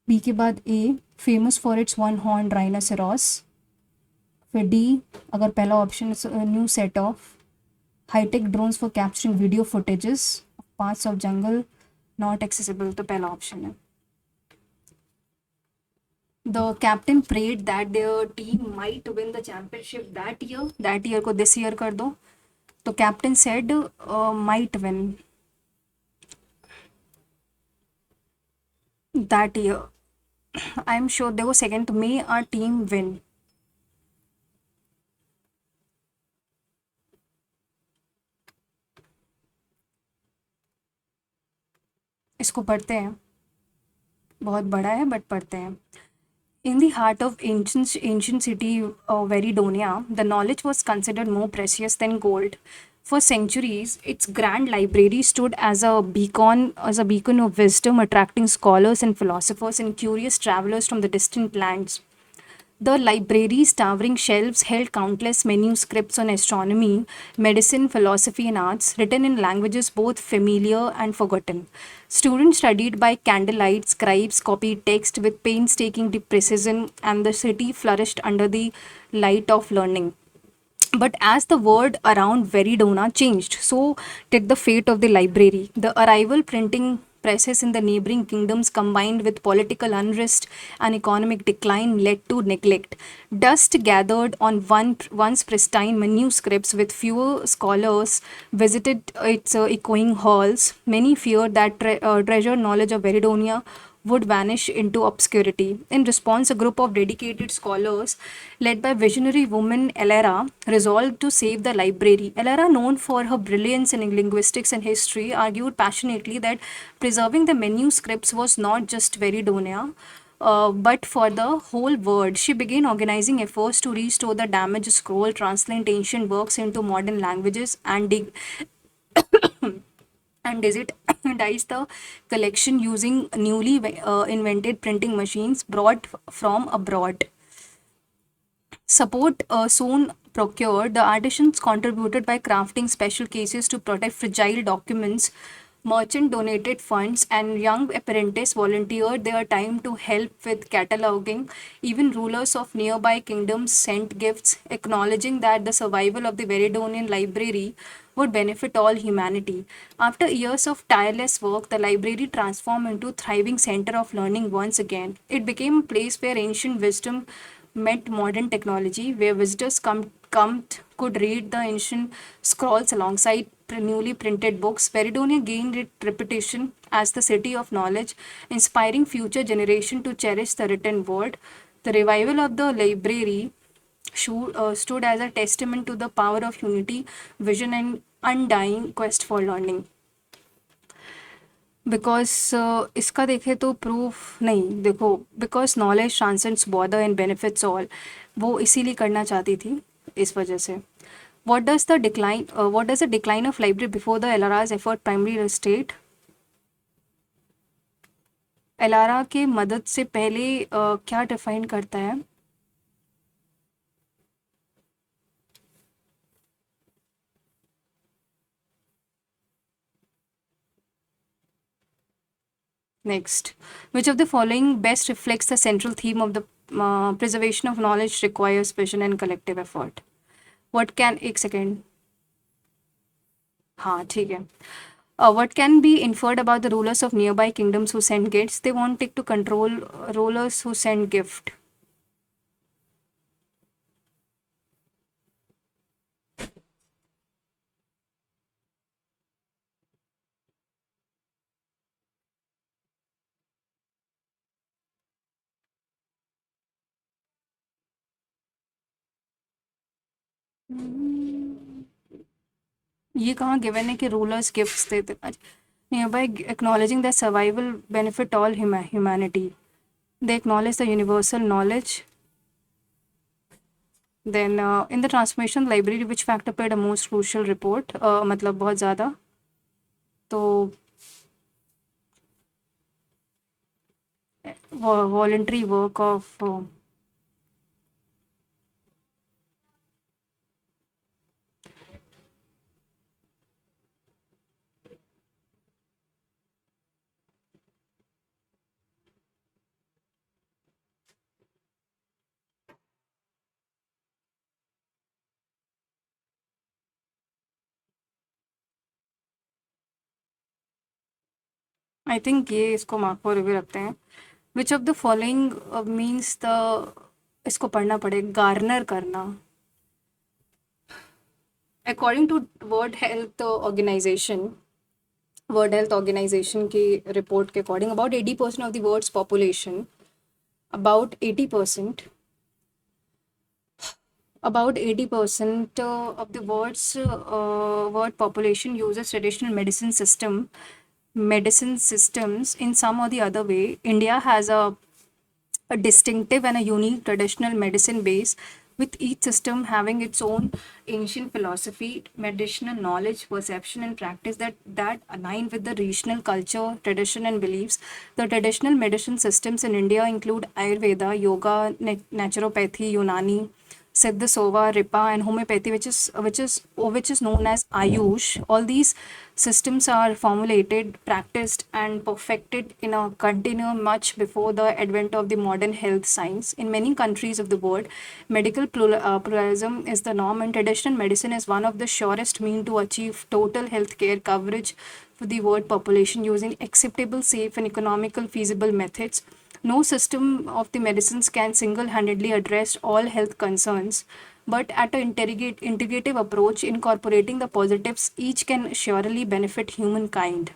B के बाद A, famous for its one horn rhinoceros. फिर डी, अगर पहला option new set of. High-tech drones for capturing video footages of parts of jungle not accessible, तो पहला ऑप्शन है. The captain prayed that their team might win the championship that year. That year को this year कर दो. तो captain said might win that year. I am sure देखो second may our team win. इसको पढ़ते हैं. बहुत बड़ा है बट पढ़ते हैं. In the heart of ancient city Veridonia, the knowledge was considered more precious than gold. For centuries, its grand library stood as a beacon of wisdom, attracting scholars and philosophers and curious travelers from the distant lands. The library's towering shelves held countless manuscripts on astronomy, medicine, philosophy, and arts, written in languages both familiar and forgotten. Students studied by candlelight, scribes copied text with painstaking precision, and the city flourished under the light of learning. But as the world around Veridona changed, so did the fate of the library. The arrival printing presses in the neighboring kingdoms combined with political unrest and economic decline led to neglect. Dust gathered on once pristine manuscripts with fewer scholars visited its echoing halls. Many feared that treasured knowledge of Veridonia would vanish into obscurity. In response, a group of dedicated scholars, led by visionary woman Elera, resolved to save the library. Elera, known for her brilliance in linguistics and history, argued passionately that preserving the manuscripts was not just Veridonia. But for the whole world, she began organizing efforts to restore the damaged scroll, translate ancient works into modern languages, and digitize the collection using newly invented printing machines brought from abroad. Support soon procured. The artisans contributed by crafting special cases to protect fragile documents. Merchant donated funds, and young apprentices volunteered their time to help with cataloging. Even rulers of nearby kingdoms sent gifts, acknowledging that the survival of the Veridonian library would benefit all humanity. After years of tireless work, the library transformed into a thriving center of learning once again. It became a place where ancient wisdom met modern technology, where visitors could read the ancient scrolls alongside newly printed books. Peridonia gained its reputation as the city of knowledge, inspiring future generations to cherish the written word. The revival of the library stood as a testament to the power of unity, vision, and undying quest for learning. Because इसका देखें तो proof नहीं देखो because knowledge transcends border and benefits all वो इसीलिए करना चाहती थी इस वजह से what does the decline of library before the LRA's effort primary state? Elara के मदद से पहले क्या डिफाइन करता है? Next, which of the following best reflects the central theme of the preservation of knowledge requires vision and collective effort? What can एक second हाँ ठीक है. What can be inferred about the rulers of nearby kingdoms who send gifts? They wanted to control rulers who send gift. ये कहाँ given है कि rulers gifts देते? Nearby acknowledging that survival benefit all humanity. They acknowledge the universal knowledge. Then in the transformation library, which factor played a most crucial report? मतलब बहुत ज़्यादा. तो voluntary work of I think ये इसको mark for review रखते हैं. Which of the following means the, इसको पढ़ना पड़ेगा, गार्नर करना. According to world health organisation, world health organisation की रिपोर्ट के according about 80% of the world's population, about 80%, about 80% of the world population uses traditional medicine systems in some or the other way. India has a distinctive and a unique traditional medicine base, with each system having its own ancient philosophy, medicinal knowledge, perception, and practice that align with the regional culture, tradition, and beliefs. The traditional medicine systems in India include Ayurveda, yoga, naturopathy, Unani, Siddha Sova, Ripa, and homeopathy, which is known as Ayush. All these systems are formulated, practiced, and perfected in a continuum much before the advent of the modern health science. In many countries of the world, medical pluralism is the norm, and traditional medicine is one of the surest means to achieve total health care coverage for the world population using acceptable, safe, and economical feasible methods. No system of the medicines can single-handedly address all health concerns, but at an integrative approach, incorporating the positives, each can surely benefit mankind.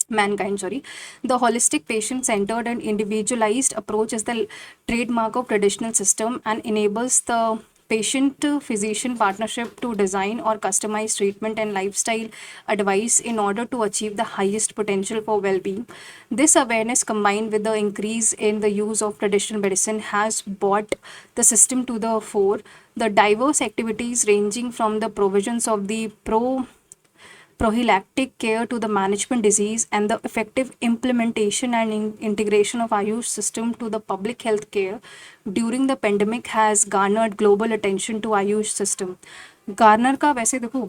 The holistic, patient-centered, and individualized approach is the trademark of traditional system and enables the patient physician partnership to design or customize treatment and lifestyle advice in order to achieve the highest potential for well-being. This awareness, combined with the increase in the use of traditional medicine, has brought the system to the fore. The diverse activities ranging from the provisions of the prophylactic care to the management disease, and the effective implementation and integration of Ayush system to the public health care during the pandemic has garnered global attention to Ayush system. Garner का वैसे देखो,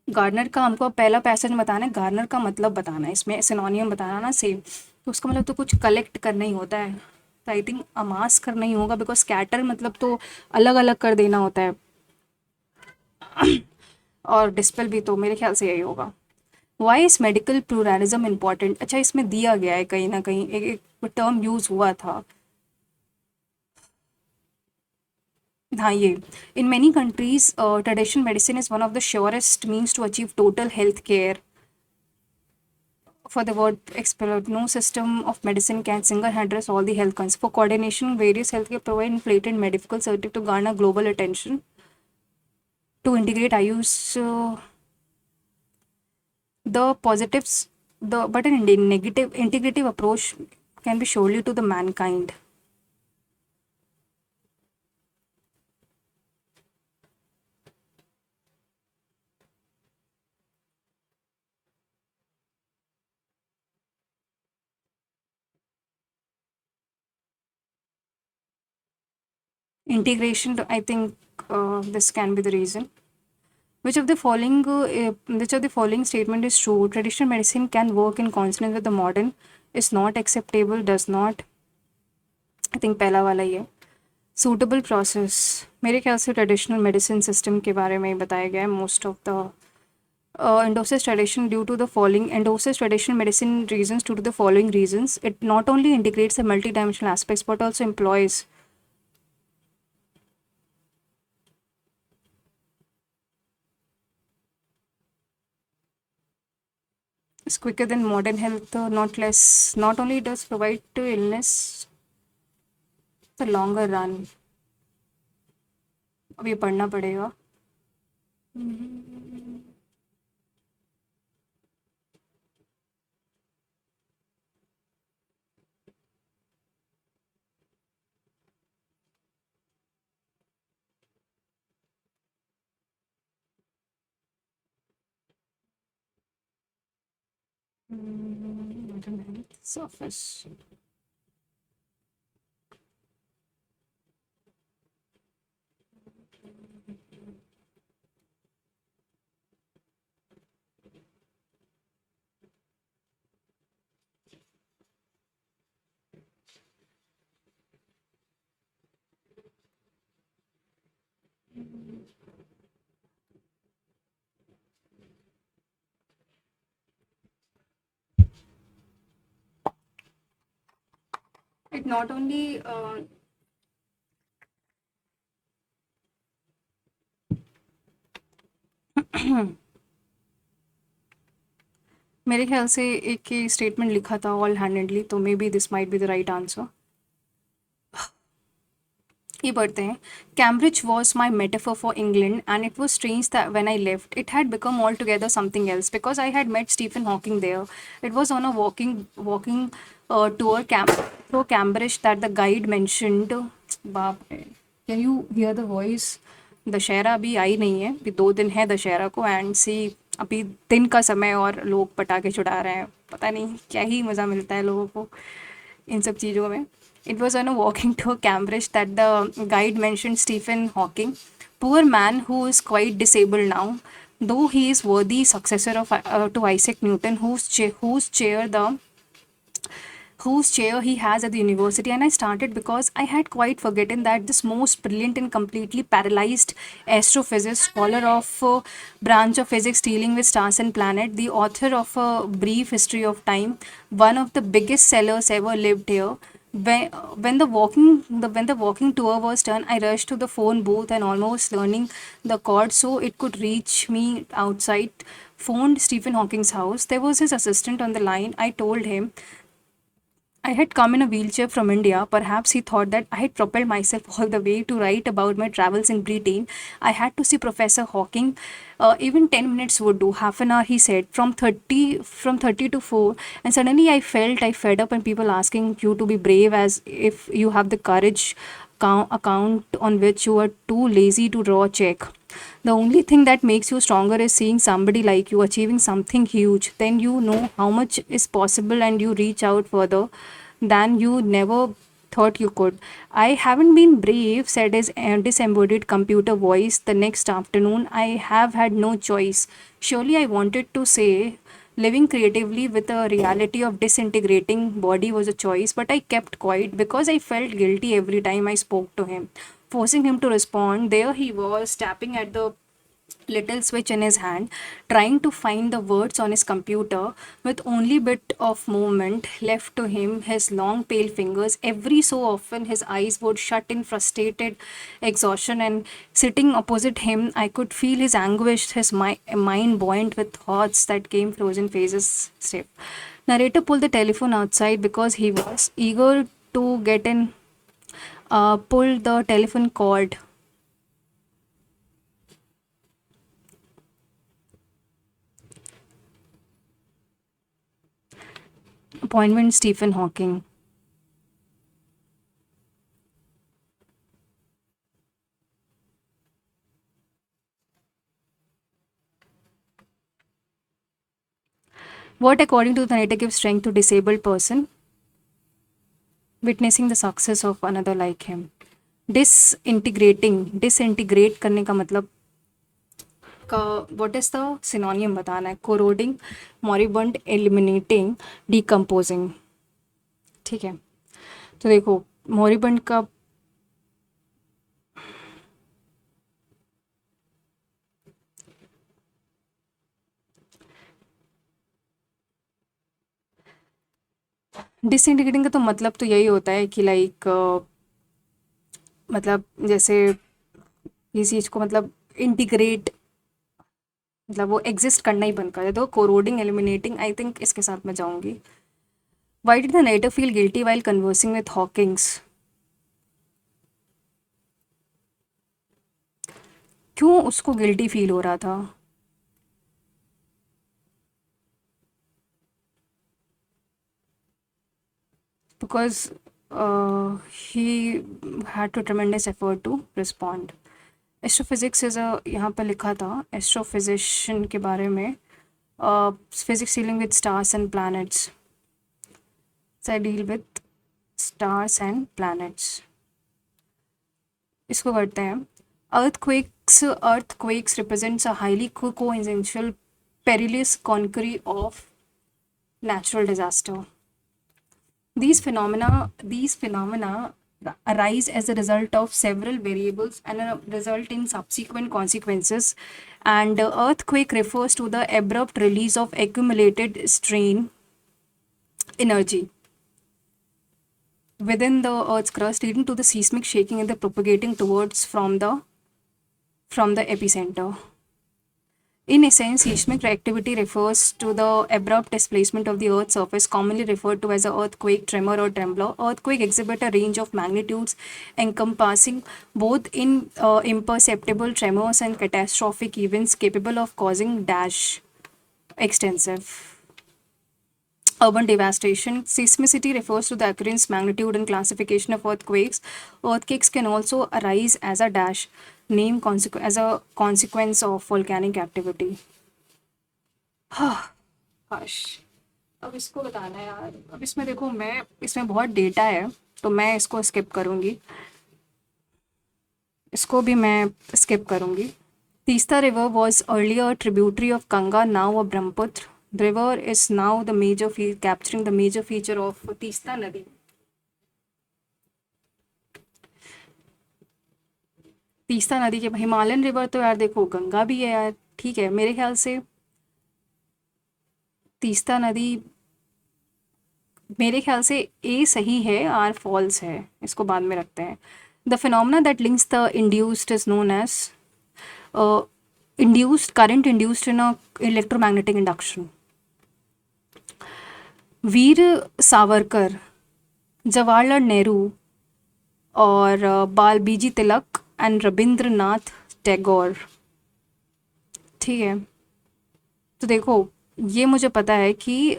Garner का हमको पहला passage बताना है, Garner का मतलब बताना है, इसमें सिनोनियम बताना ना सेम, तो उसका मतलब तो कुछ कलेक्ट करना ही होता है. तो आई थिंक अमास करना ही होगा, बिकॉज स्कैटर मतलब तो अलग अलग कर देना होता है, और डिस्पेल भी, तो मेरे ख्याल से यही होगा. Why is medical pluralism important? अच्छा, इसमें दिया गया है कहीं ना कहीं, एक टर्म यूज हुआ था. हाँ, ये in many countries traditional medicine is one of the surest means to achieve total health care. For the word expert, no system of medicine can single address all the health concerns. For coordination, various healthcare provide inflated medical certificate to garner global attention. To integrate Ayush, the positives, the but an negative integrative approach can be surely to the mankind. Integration, I think this can be the reason. Which of the following statement is true? Traditional medicine can work in consonance with the modern. Is not acceptable. Does not. I think पहला वाला ही है. Suitable process. मेरे ख्याल से traditional medicine system के बारे में ही बताया गया है. Most of the endorses traditional medicine reasons due to the following reasons. It not only integrates the multidimensional aspects but also employs is quicker than modern health, not less. Not only does provide to illness the longer run. अब ये पढ़ना पड़ेगा. Modern health surface. it not only मेरे ख्याल से एक ही statement लिखा था ऑल हैंडेडली, तो maybe this might be the right answer. ये पढ़ते हैं, Cambridge was my metaphor for England and it was strange that when I left it had become altogether something else because I had met Stephen Hawking there. It was on a walking tour camp through Cambridge that the guide mentioned. बाप रे, can you hear the voice? Dussehra अभी आई नहीं है, अभी 2 दिन है दशहरा को, एंड सी अभी दिन का समय और लोग पटाखे छुड़ा रहे हैं। पता नहीं क्या ही मज़ा मिलता है लोगों को इन सब चीज़ों में। It was on a walking tour Cambridge that the guide mentioned Stephen Hawking, poor man who is quite disabled now, though he is worthy successor of to Isaac Newton, whose chair he has at the university. And I started because I had quite forgotten that this most brilliant and completely paralyzed astrophysicist, scholar of branch of physics dealing with stars and planets, the author of A Brief History of Time, one of the biggest sellers ever lived here. When the walking tour was done, I rushed to the phone booth and almost learning the code so it could reach me outside. Phoned Stephen Hawking's house. There was his assistant on the line. I told him I had come in a wheelchair from India. Perhaps he thought that I had propelled myself all the way to write about my travels in Britain. I had to see Professor Hawking. Even 10 minutes would do. Half an hour, he said, from 30 to 4. And suddenly I felt I fed up and people asking you to be brave as if you have the courage account on which you are too lazy to draw a check. The only thing that makes you stronger is seeing somebody like you achieving something huge. Then you know how much is possible and you reach out further than you never thought you could. I haven't been brave, said his disembodied computer voice the next afternoon. I have had no choice. Surely I wanted to say living creatively with a reality of disintegrating body was a choice, but I kept quiet because I felt guilty every time I spoke to him, forcing him to respond. There he was, tapping at the little switch in his hand, trying to find the words on his computer with only bit of movement left to him, his long pale fingers. Every so often his eyes would shut in frustrated exhaustion, and sitting opposite him I could feel his anguish, his mind buoyant with thoughts that came frozen faces stiff. Narrator pulled the telephone outside because he was eager to get in. Pulled the telephone cord. Appointment Stephen Hawking. What, according to the narrator, gives strength to disabled person witnessing the success of another like him? Disintegrate करने का मतलब का what is the synonym बताना है? Corroding, moribund, eliminating, decomposing. ठीक है, तो देखो moribund का डिसइंटीग्रेटिंग का तो मतलब तो यही होता है कि लाइक मतलब जैसे किसी चीज़ को मतलब इंटीग्रेट, मतलब वो एग्जिस्ट करना ही बंद कर दे। तो कोरोडिंग, एलिमिनेटिंग, आई थिंक इसके साथ मैं जाऊंगी। Why did the narrator feel guilty while conversing with Hawkings? क्यों उसको गिल्टी फील हो रहा था? Because he had to tremendous effort to respond. Astrophysics is a, यहाँ पर लिखा था एस्ट्रोफिजिशियन के बारे में, physics dealing with stars and planets. I deal with stars and planets. इसको करते हैं। Earthquakes represents a highly coincidental, perilous conquering of natural disaster. These phenomena arise as a result of several variables and result in subsequent consequences. And earthquake refers to the abrupt release of accumulated strain energy. within the Earth's crust, leading to the seismic shaking and the propagating towards from the epicenter. In essence, seismic activity refers to the abrupt displacement of the Earth's surface, commonly referred to as an earthquake, tremor, or trembler. Earthquake exhibit a range of magnitudes encompassing both imperceptible tremors and catastrophic events capable of causing dash extensive urban devastation. Seismicity refers to the occurrence, magnitude, and classification of earthquakes. Earthquakes can also arise as a dash name as a consequence of volcanic activity. काश अब इसको बताना है यार। अब इसमें देखो, मैं इसमें बहुत डेटा है तो मैं इसको स्किप करूँगी, इसको भी मैं स्किप करूँगी। Teesta river was earlier tributary of Ganga, now a Brahmaputra. The river is now the capturing the major feature of Teesta नदी. तीस्ता नदी के हिमालयन रिवर तो यार देखो गंगा भी है यार, ठीक है मेरे ख्याल से तीस्ता नदी, मेरे ख्याल से ए सही है, आर फॉल्स है, इसको बाद में रखते हैं. The phenomena that links the induced is known as induced current induced in a electromagnetic induction. Veer Savarkar, Jawaharlal Nehru और बाल बीजी तिलक एंड रविंद्रनाथ टैगोर. ठीक है, तो देखो ये मुझे पता है कि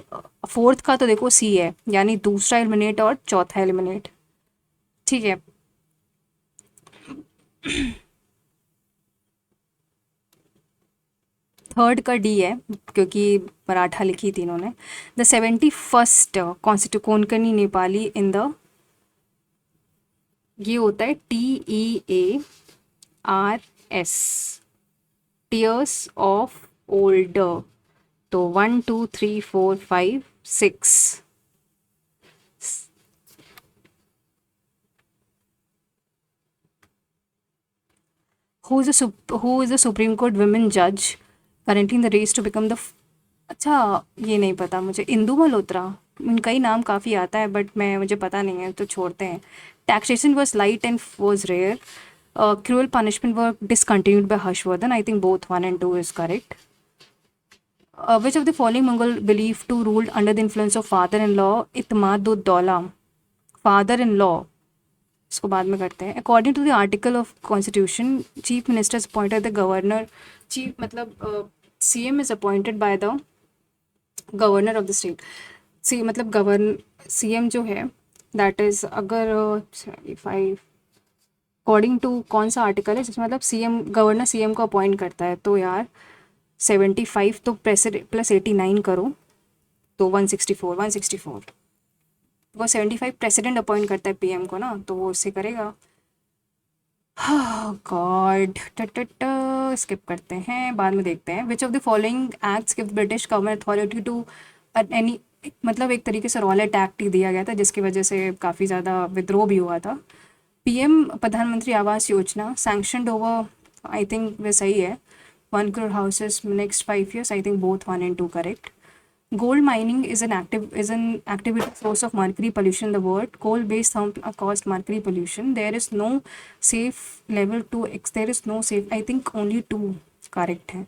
फोर्थ का तो देखो सी है, यानी दूसरा एलिमिनेट और चौथा एलिमिनेट. ठीक है, थर्ड का डी है क्योंकि मराठा लिखी थी इन्होंने. The 71st constitute Konkani Nepali in the, ये होता है TEARS, टीयर्स ऑफ ओल्डर. तो 1 2 3 4 5 6. Who is the Supreme Court women judge currently in the race to become the अच्छा ये नहीं पता मुझे. इंदु मल्होत्रा, इनका ही नाम काफ़ी आता है बट मुझे पता नहीं है तो छोड़ते हैं. Taxation was light and was rare. Cruel punishment were discontinued by Harshvardhan. I think both 1 and 2 is correct. Which of the following Mughal believed to rule under the influence of father-in-law Itmaduddaulah? Father-in-law, इसको बाद में करते हैं. According to the article of Constitution, Chief Minister is appointed the governor. Chief मतलब CM is appointed by the governor of the state. सी मतलब CM जो है that is, अगर 75 अकॉर्डिंग टू कौन सा आर्टिकल है जिसमें मतलब CM गवर्नर CM को अपॉइंट करता है. तो यार 75 तो प्लस 89 करो तो 164. वो 75 प्रेसिडेंट अपॉइंट करता है PM को ना, तो वो उससे करेगा. गॉड स्किप करते हैं, बाद में देखते हैं. Which of the following acts give British government authority to any, मतलब एक तरीके से रॉलेट एक्ट ही दिया गया था जिसकी वजह से काफ़ी ज़्यादा विद्रोह भी हुआ था. PM प्रधानमंत्री Awas Yojana sanctioned over, I think वे सही है, 1 crore houses next 5 years. I think both 1 and 2 correct. Gold mining is an activity source of mercury pollution in the world. Coal-based thermal caused mercury pollution. There is no safe level 2. There is no safe. I think only 2 correct है.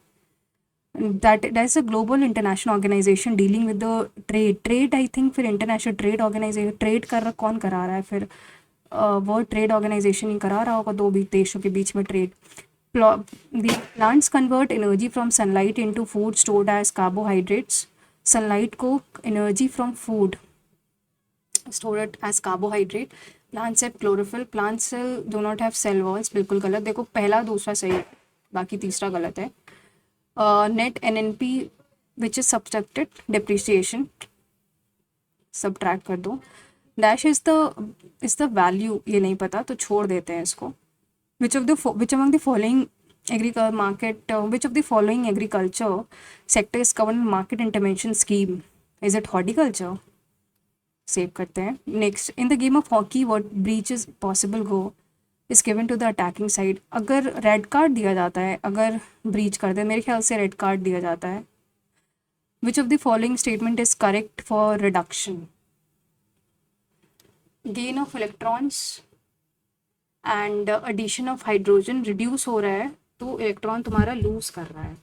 That is a global international organization dealing with the trade. I think फिर international trade organization trade कौन करा रहा है फिर, world trade organisation ही करा रहा होगा दो भी देशों के बीच में trade. The plants convert energy from sunlight into food stored as carbohydrates. Sunlight को energy from food stored as carbohydrate. Plants have chlorophyll. Plants do not have cell walls. बिल्कुल गलत. देखो पहला दूसरा सही है, बाकी तीसरा गलत है. Net NNP which is subtracted depreciation, subtract कर दो. Dash is the value, ये नहीं पता तो छोड़ देते हैं इसको. Which among the following agriculture sectors government market intervention scheme? Is it horticulture? Save करते हैं. Next, in the game of hockey what breach is possible go is given to the attacking side. अगर red card दिया जाता है, अगर breach कर दे, मेरे ख्याल से रेड कार्ड दिया जाता है. Which of the following statement is correct for reduction? Gain of electrons and addition of hydrogen reduce हो रहा है, तो इलेक्ट्रॉन तुम्हारा लूज कर रहा है।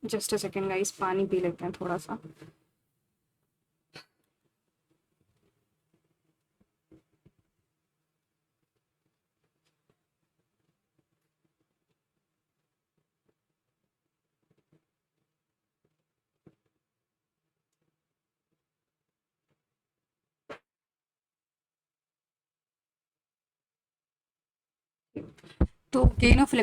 जस्ट अ सेकेंड गाइस, पानी पी लेते हैं थोड़ा सा। तो गेन ऑफ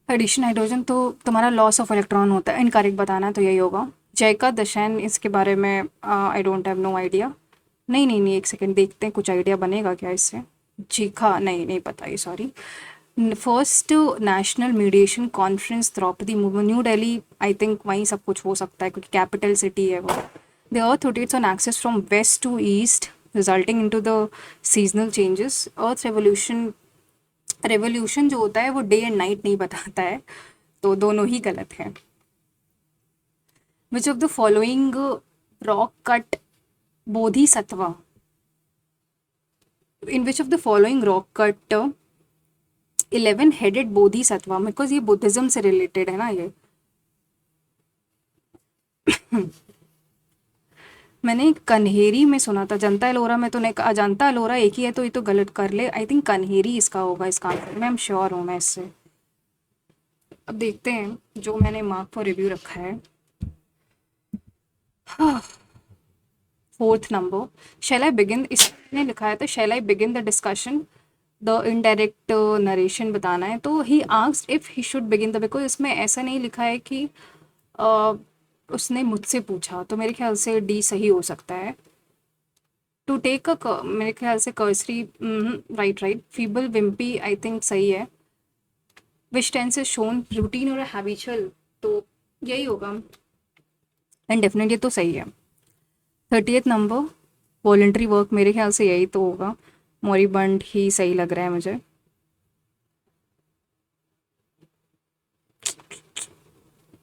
एडिशन हाइड्रोजन, तो तुम्हारा लॉस ऑफ इलेक्ट्रॉन होता है। इनकरेक्ट बताना तो यही होगा। जयका दशैन, इसके बारे में I don't have no idea. नहीं नहीं नहीं, एक सेकेंड देखते हैं कुछ आइडिया बनेगा क्या इससे। चीखा, नहीं नहीं पता ये, sorry. First national mediation conference Draupadi Murmu, New Delhi, I think वहीं सब कुछ हो सकता है क्योंकि कैपिटल सिटी है वो। The earth rotates on axis from west to east resulting into the seasonal changes. Earth revolution, revolution जो होता है वो डे एंड नाइट नहीं बताता है, तो दोनों ही गलत है। Which of the following rock cut Bodhisattva, in which of the following rock cut 11 headed Bodhisattva, because ये बुद्धिज्म से रिलेटेड है ना ये। मैंने कन्हेरी में सुना था, जनता एलोरा में तो नहीं, अजंता एलोरा एक ही है, तो ये तो गलत कर ले। आई थिंक कन्हेरी इसका होगा, इसका आंसर। मैं श्योर हूँ मैं इससे। अब देखते हैं जो मैंने मार्क फॉर रिव्यू रखा है। Fourth number, shall I begin, इसने लिखा है तो shall I begin the discussion, the indirect narration बताना है। तो he asked if he should begin the, because इसमें ऐसा नहीं लिखा है कि उसने मुझसे पूछा, तो मेरे ख्याल से डी सही हो सकता है। टू टेक अ, मेरे ख्याल से cursory, right right. Feeble Wimpy I think सही है। विच टेंस इज शोन रूटीन और हैबिचुअल, तो यही होगा। एंड डेफिनेटली तो सही है। 30th नंबर, वॉलंटरी वर्क, मेरे ख्याल से यही तो होगा। मोरिबंड ही सही लग रहा है मुझे।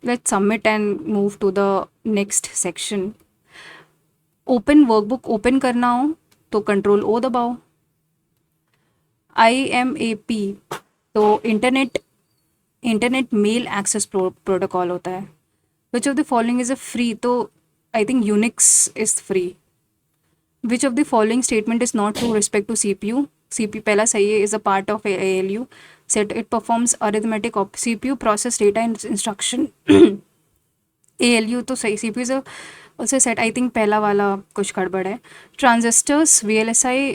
Let's submit and move to the next section. Open workbook, open करना हो तो कंट्रोल ओ दबाओ। IMAP तो इंटरनेट मेल एक्सेस प्रोटोकॉल होता है। Which of the following is a free, तो I think Unix is free. Which of the following statement is not true respect to CPU, CPU पहला सही है, is a part of ALU set, it performs arithmetic CPU process data instruction. ALU तो सही, CPU is also set, I think पहला वाला कुछ गड़बड़ है। ट्रांजिस्टर्स, VLSI,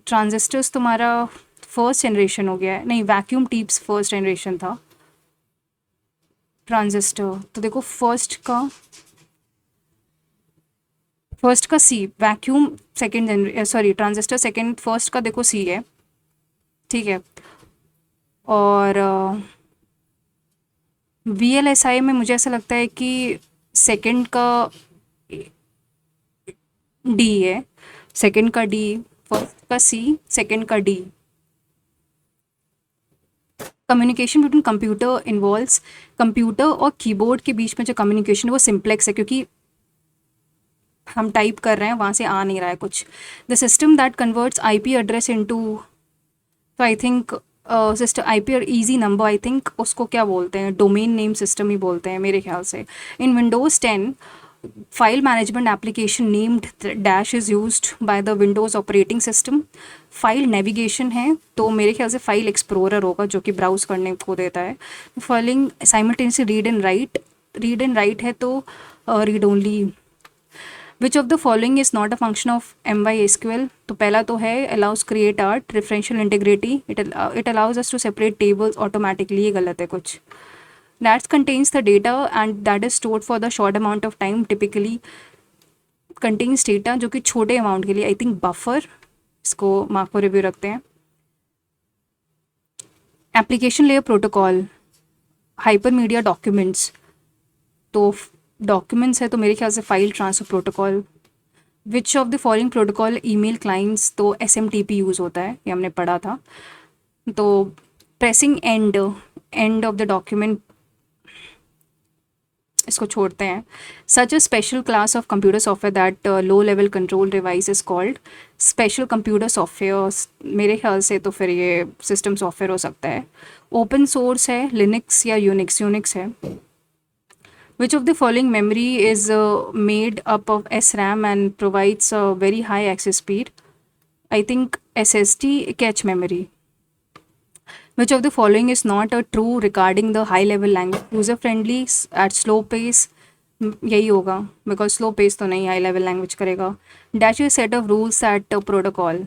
ट्रांजिस्टर्स तुम्हारा फर्स्ट जनरेशन हो गया है, नहीं वैक्यूम ट्यूब्स फर्स्ट जनरेशन था ट्रांजिस्टर। तो देखो फर्स्ट का C, वैक्यूम सेकेंड जनरे, सॉरी ट्रांजिस्टर सेकेंड, फर्स्ट का देखो C है, ठीक है। और VLSI में मुझे ऐसा लगता है कि सेकेंड का D है, सेकेंड का D, फर्स्ट का C, सेकेंड का D। Communication between computer involves, computer और कीबोर्ड के बीच में जो कम्युनिकेशन है वो सिंप्लेक्स है, क्योंकि हम टाइप कर रहे हैं वहाँ से आ नहीं रहा है कुछ। The system that converts IP address into, तो आई थिंक सिस्टम IP और ईजी नंबर, आई थिंक उसको क्या बोलते हैं, डोमेन नेम सिस्टम ही बोलते हैं मेरे ख्याल से। इन Windows 10 file management application named dash is used by the Windows operating system. File navigation है तो मेरे ख्याल से फाइल एक्सप्लोरर होगा जो कि ब्राउज करने को देता है। Filing simultaneously read and write है तो read only. Which of the following is not a function of MySQL, तो पहला तो है allows create art, referential integrity, it allows us to separate tables automatically, ये गलत है कुछ। That's contains the data and that is stored for the short amount of time, typically contains data जो कि छोटे अमाउंट के लिए, आई थिंक बफर, इसको मार्क फॉर रिव्यू रखते हैं। एप्लीकेशन लेयर प्रोटोकॉल, हाइपर मीडिया डॉक्यूमेंट्स, तो डॉक्यूमेंट्स है तो मेरे ख्याल से file transfer protocol. Which of the following protocol email clients, तो SMTP यूज़ होता है, ये हमने पढ़ा था। तो pressing end of the document इसको छोड़ते हैं. Such a special class of computer software that low level control device is called special computer software. मेरे ख्याल से तो फिर ये सिस्टम सॉफ्टवेयर हो सकता है. ओपन सोर्स है, लिनक्स या यूनिक्स. यूनिक्स है. Which of the following memory is made up of SRAM and provides a very high access speed? I think SSD cache memory. Which of the following is not a true regarding the high level language? User friendly at slow pace. यही होगा because slow pace तो नहीं high level language करेगा. Dash you set of rules at protocol.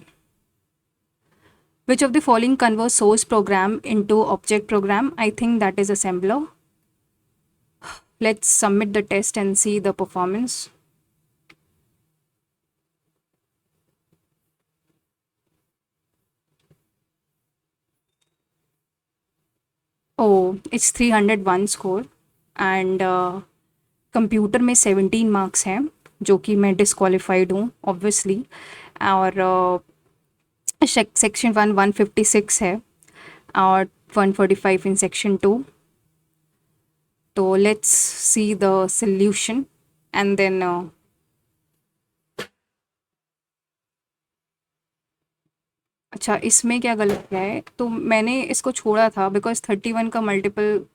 Which of the following convert source program into object program? I think that is assembler. Let's submit the test and see the performance. Oh, it's 301 score and computer में 17 marks हैं जो कि मैं disqualified हूँ obviously. और section 1 156 है और 145 इन section 2. तो let's see the solution and then अच्छा इसमें क्या गलत किया है. तो मैंने इसको छोड़ा था बिकॉज 31 का मल्टीपल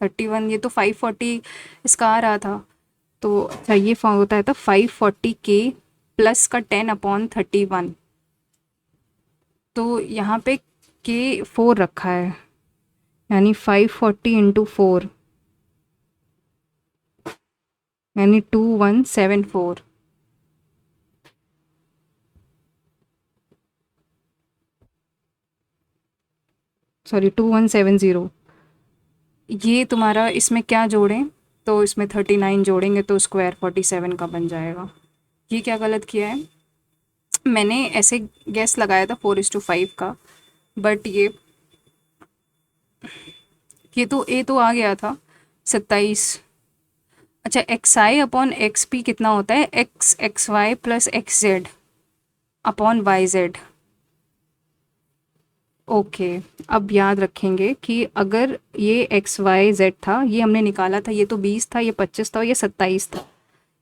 31, ये तो 540 इसका आ रहा था. तो अच्छा ये फॉर्म होता है तो 540K प्लस का 10/31. तो यहाँ पे K 4 रखा है यानी 540 इंटू 4 यानी 2174. सॉरी 2170. ये तुम्हारा इसमें क्या जोड़ें तो इसमें 39 जोड़ेंगे तो स्क्वायर 47 का बन जाएगा. ये क्या गलत किया है. मैंने ऐसे गैस लगाया था 4:5 का बट ये तो ए तो आ गया था 27. अच्छा XI/XP कितना होता है. XXY plus XZ upon YZ. Okay अब याद रखेंगे कि अगर ये XYZ था, ये हमने निकाला था, ये तो 20 था, ये 25 था, ये 27 था,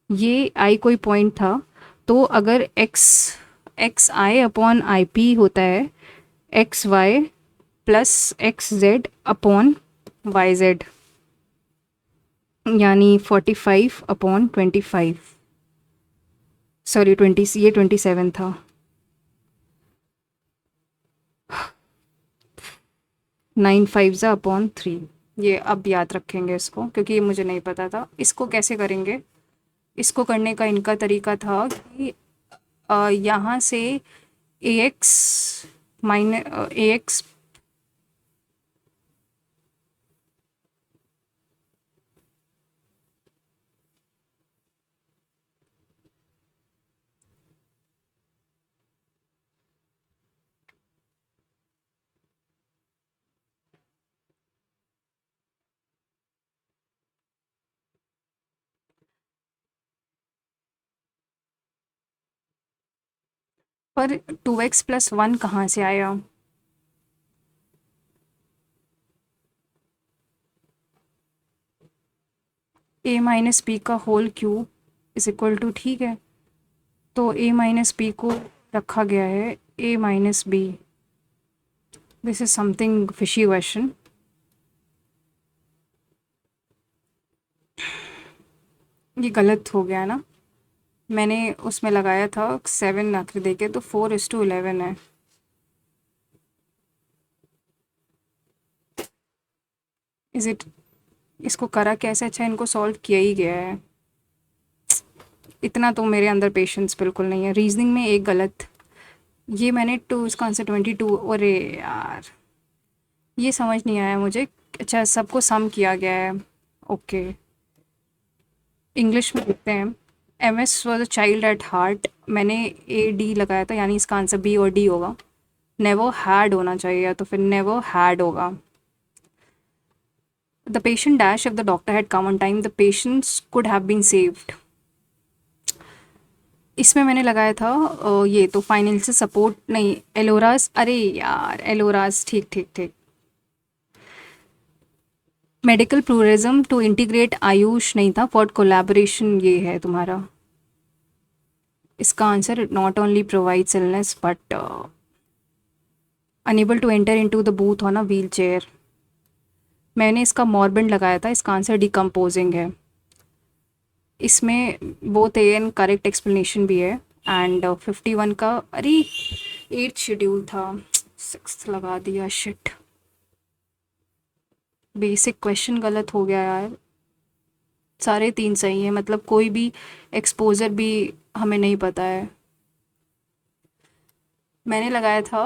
ये I कोई पॉइंट था. तो अगर XI/IP होता है XY plus XZ upon YZ यानी 45/25. सॉरी 20, ये 27 था. 9 5/3. ये अब याद रखेंगे इसको क्योंकि ये मुझे नहीं पता था. इसको कैसे करेंगे. इसको करने का इनका तरीका था कि यहाँ से AX पर 2x + 1 कहाँ से आया. A - B का whole cube is equal to, ठीक है, तो A - B को रखा गया है A - B. This is something fishy question. ये गलत हो गया ना. मैंने उसमें लगाया था 7 आखिर देके तो 4:11 है. Is it. इसको करा कैसे. अच्छा इनको सॉल्व किया ही गया है. इतना तो मेरे अंदर पेशेंस बिल्कुल नहीं है. रीजनिंग में एक गलत. ये मैंने इसका आंसर 22. अरे यार ये समझ नहीं आया मुझे. अच्छा सबको सम किया गया है. ओके इंग्लिश में लिखते हैं. MS was a child at heart. मैंने AD लगाया था यानी इसका आंसर B और D होगा. नेवर हैड होना चाहिए तो फिर नेवर हैड होगा. The patient dash if the doctor had come on time the patients could have been saved. इसमें मैंने लगाया था ये तो फाइनेंशियल सपोर्ट नहीं एलोरास. अरे यार एलोरास. ठीक ठीक ठीक. Medical pluralism to integrate AYUSH नहीं था, फॉर कोलैबोरेशन ये है तुम्हारा। इसका answer not only provides illness but enable to enter into the booth on a wheelchair. मैंने इसका मॉर्बिड लगाया था, इसका आंसर डिकम्पोजिंग है। इसमें both A and correct explanation भी है एंड 51 का, अरे 8th शेड्यूल था, 6th लगा दिया, शिट। बेसिक क्वेश्चन गलत हो गया यार, सारे 3 सही है, मतलब कोई भी एक्सपोजर भी हमें नहीं पता है। मैंने लगाया था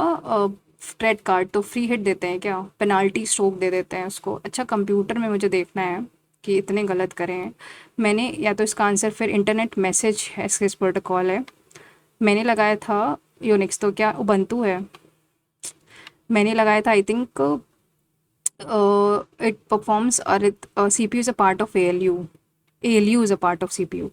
रेड कार्ड, तो फ्री हिट देते हैं क्या, पेनाल्टी स्ट्रोक दे देते हैं उसको। अच्छा, कंप्यूटर में मुझे देखना है कि इतने गलत करें हैं मैंने, या तो इसका आंसर फिर इंटरनेट मैसेज एसएस प्रोटोकॉल है। मैंने लगाया था यूनिक्स, तो क्या उबंटू है। मैंने लगाया था आई थिंक इट परफॉर्म्स और CPU is a part of ALU is a part of CPU।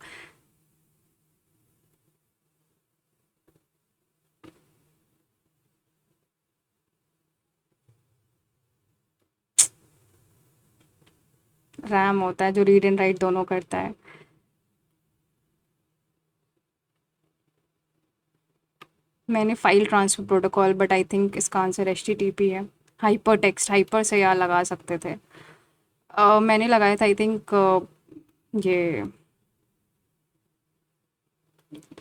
RAM होता है जो रीड एंड राइट दोनों करता है। मैंने file transfer protocol, but I think इसका आंसर HTTP है। हाइपर टेक्स्ट, हाइपर से यार लगा सकते थे। मैंने लगाया था आई थिंक ये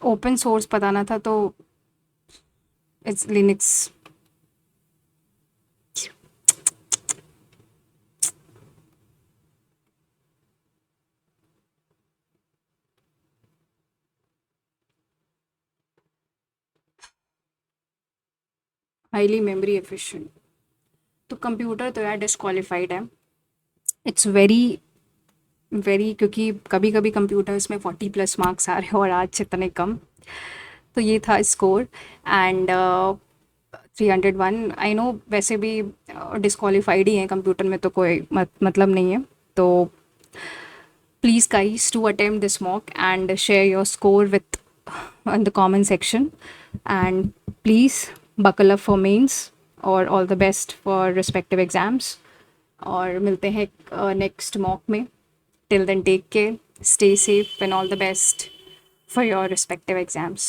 ओपन सोर्स बताना था, तो it's Linux. Highly memory efficient, तो कंप्यूटर तो यार डिस्क्वालिफाइड है। इट्स वेरी वेरी, क्योंकि कभी कभी कंप्यूटर्स में 40+ मार्क्स आ रहे हो और आज से इतने कम। तो ये था स्कोर एंड 301। आई नो वैसे भी डिस्क्वालिफाइड ही हैं कंप्यूटर में, तो कोई मतलब नहीं है। तो please guys to attempt this mock and share your score with in the comment section, and please buckle up for mains or all the best for respective exams, और मिलते हैं next mock में। Till then, take care, stay safe, and all the best for your respective exams.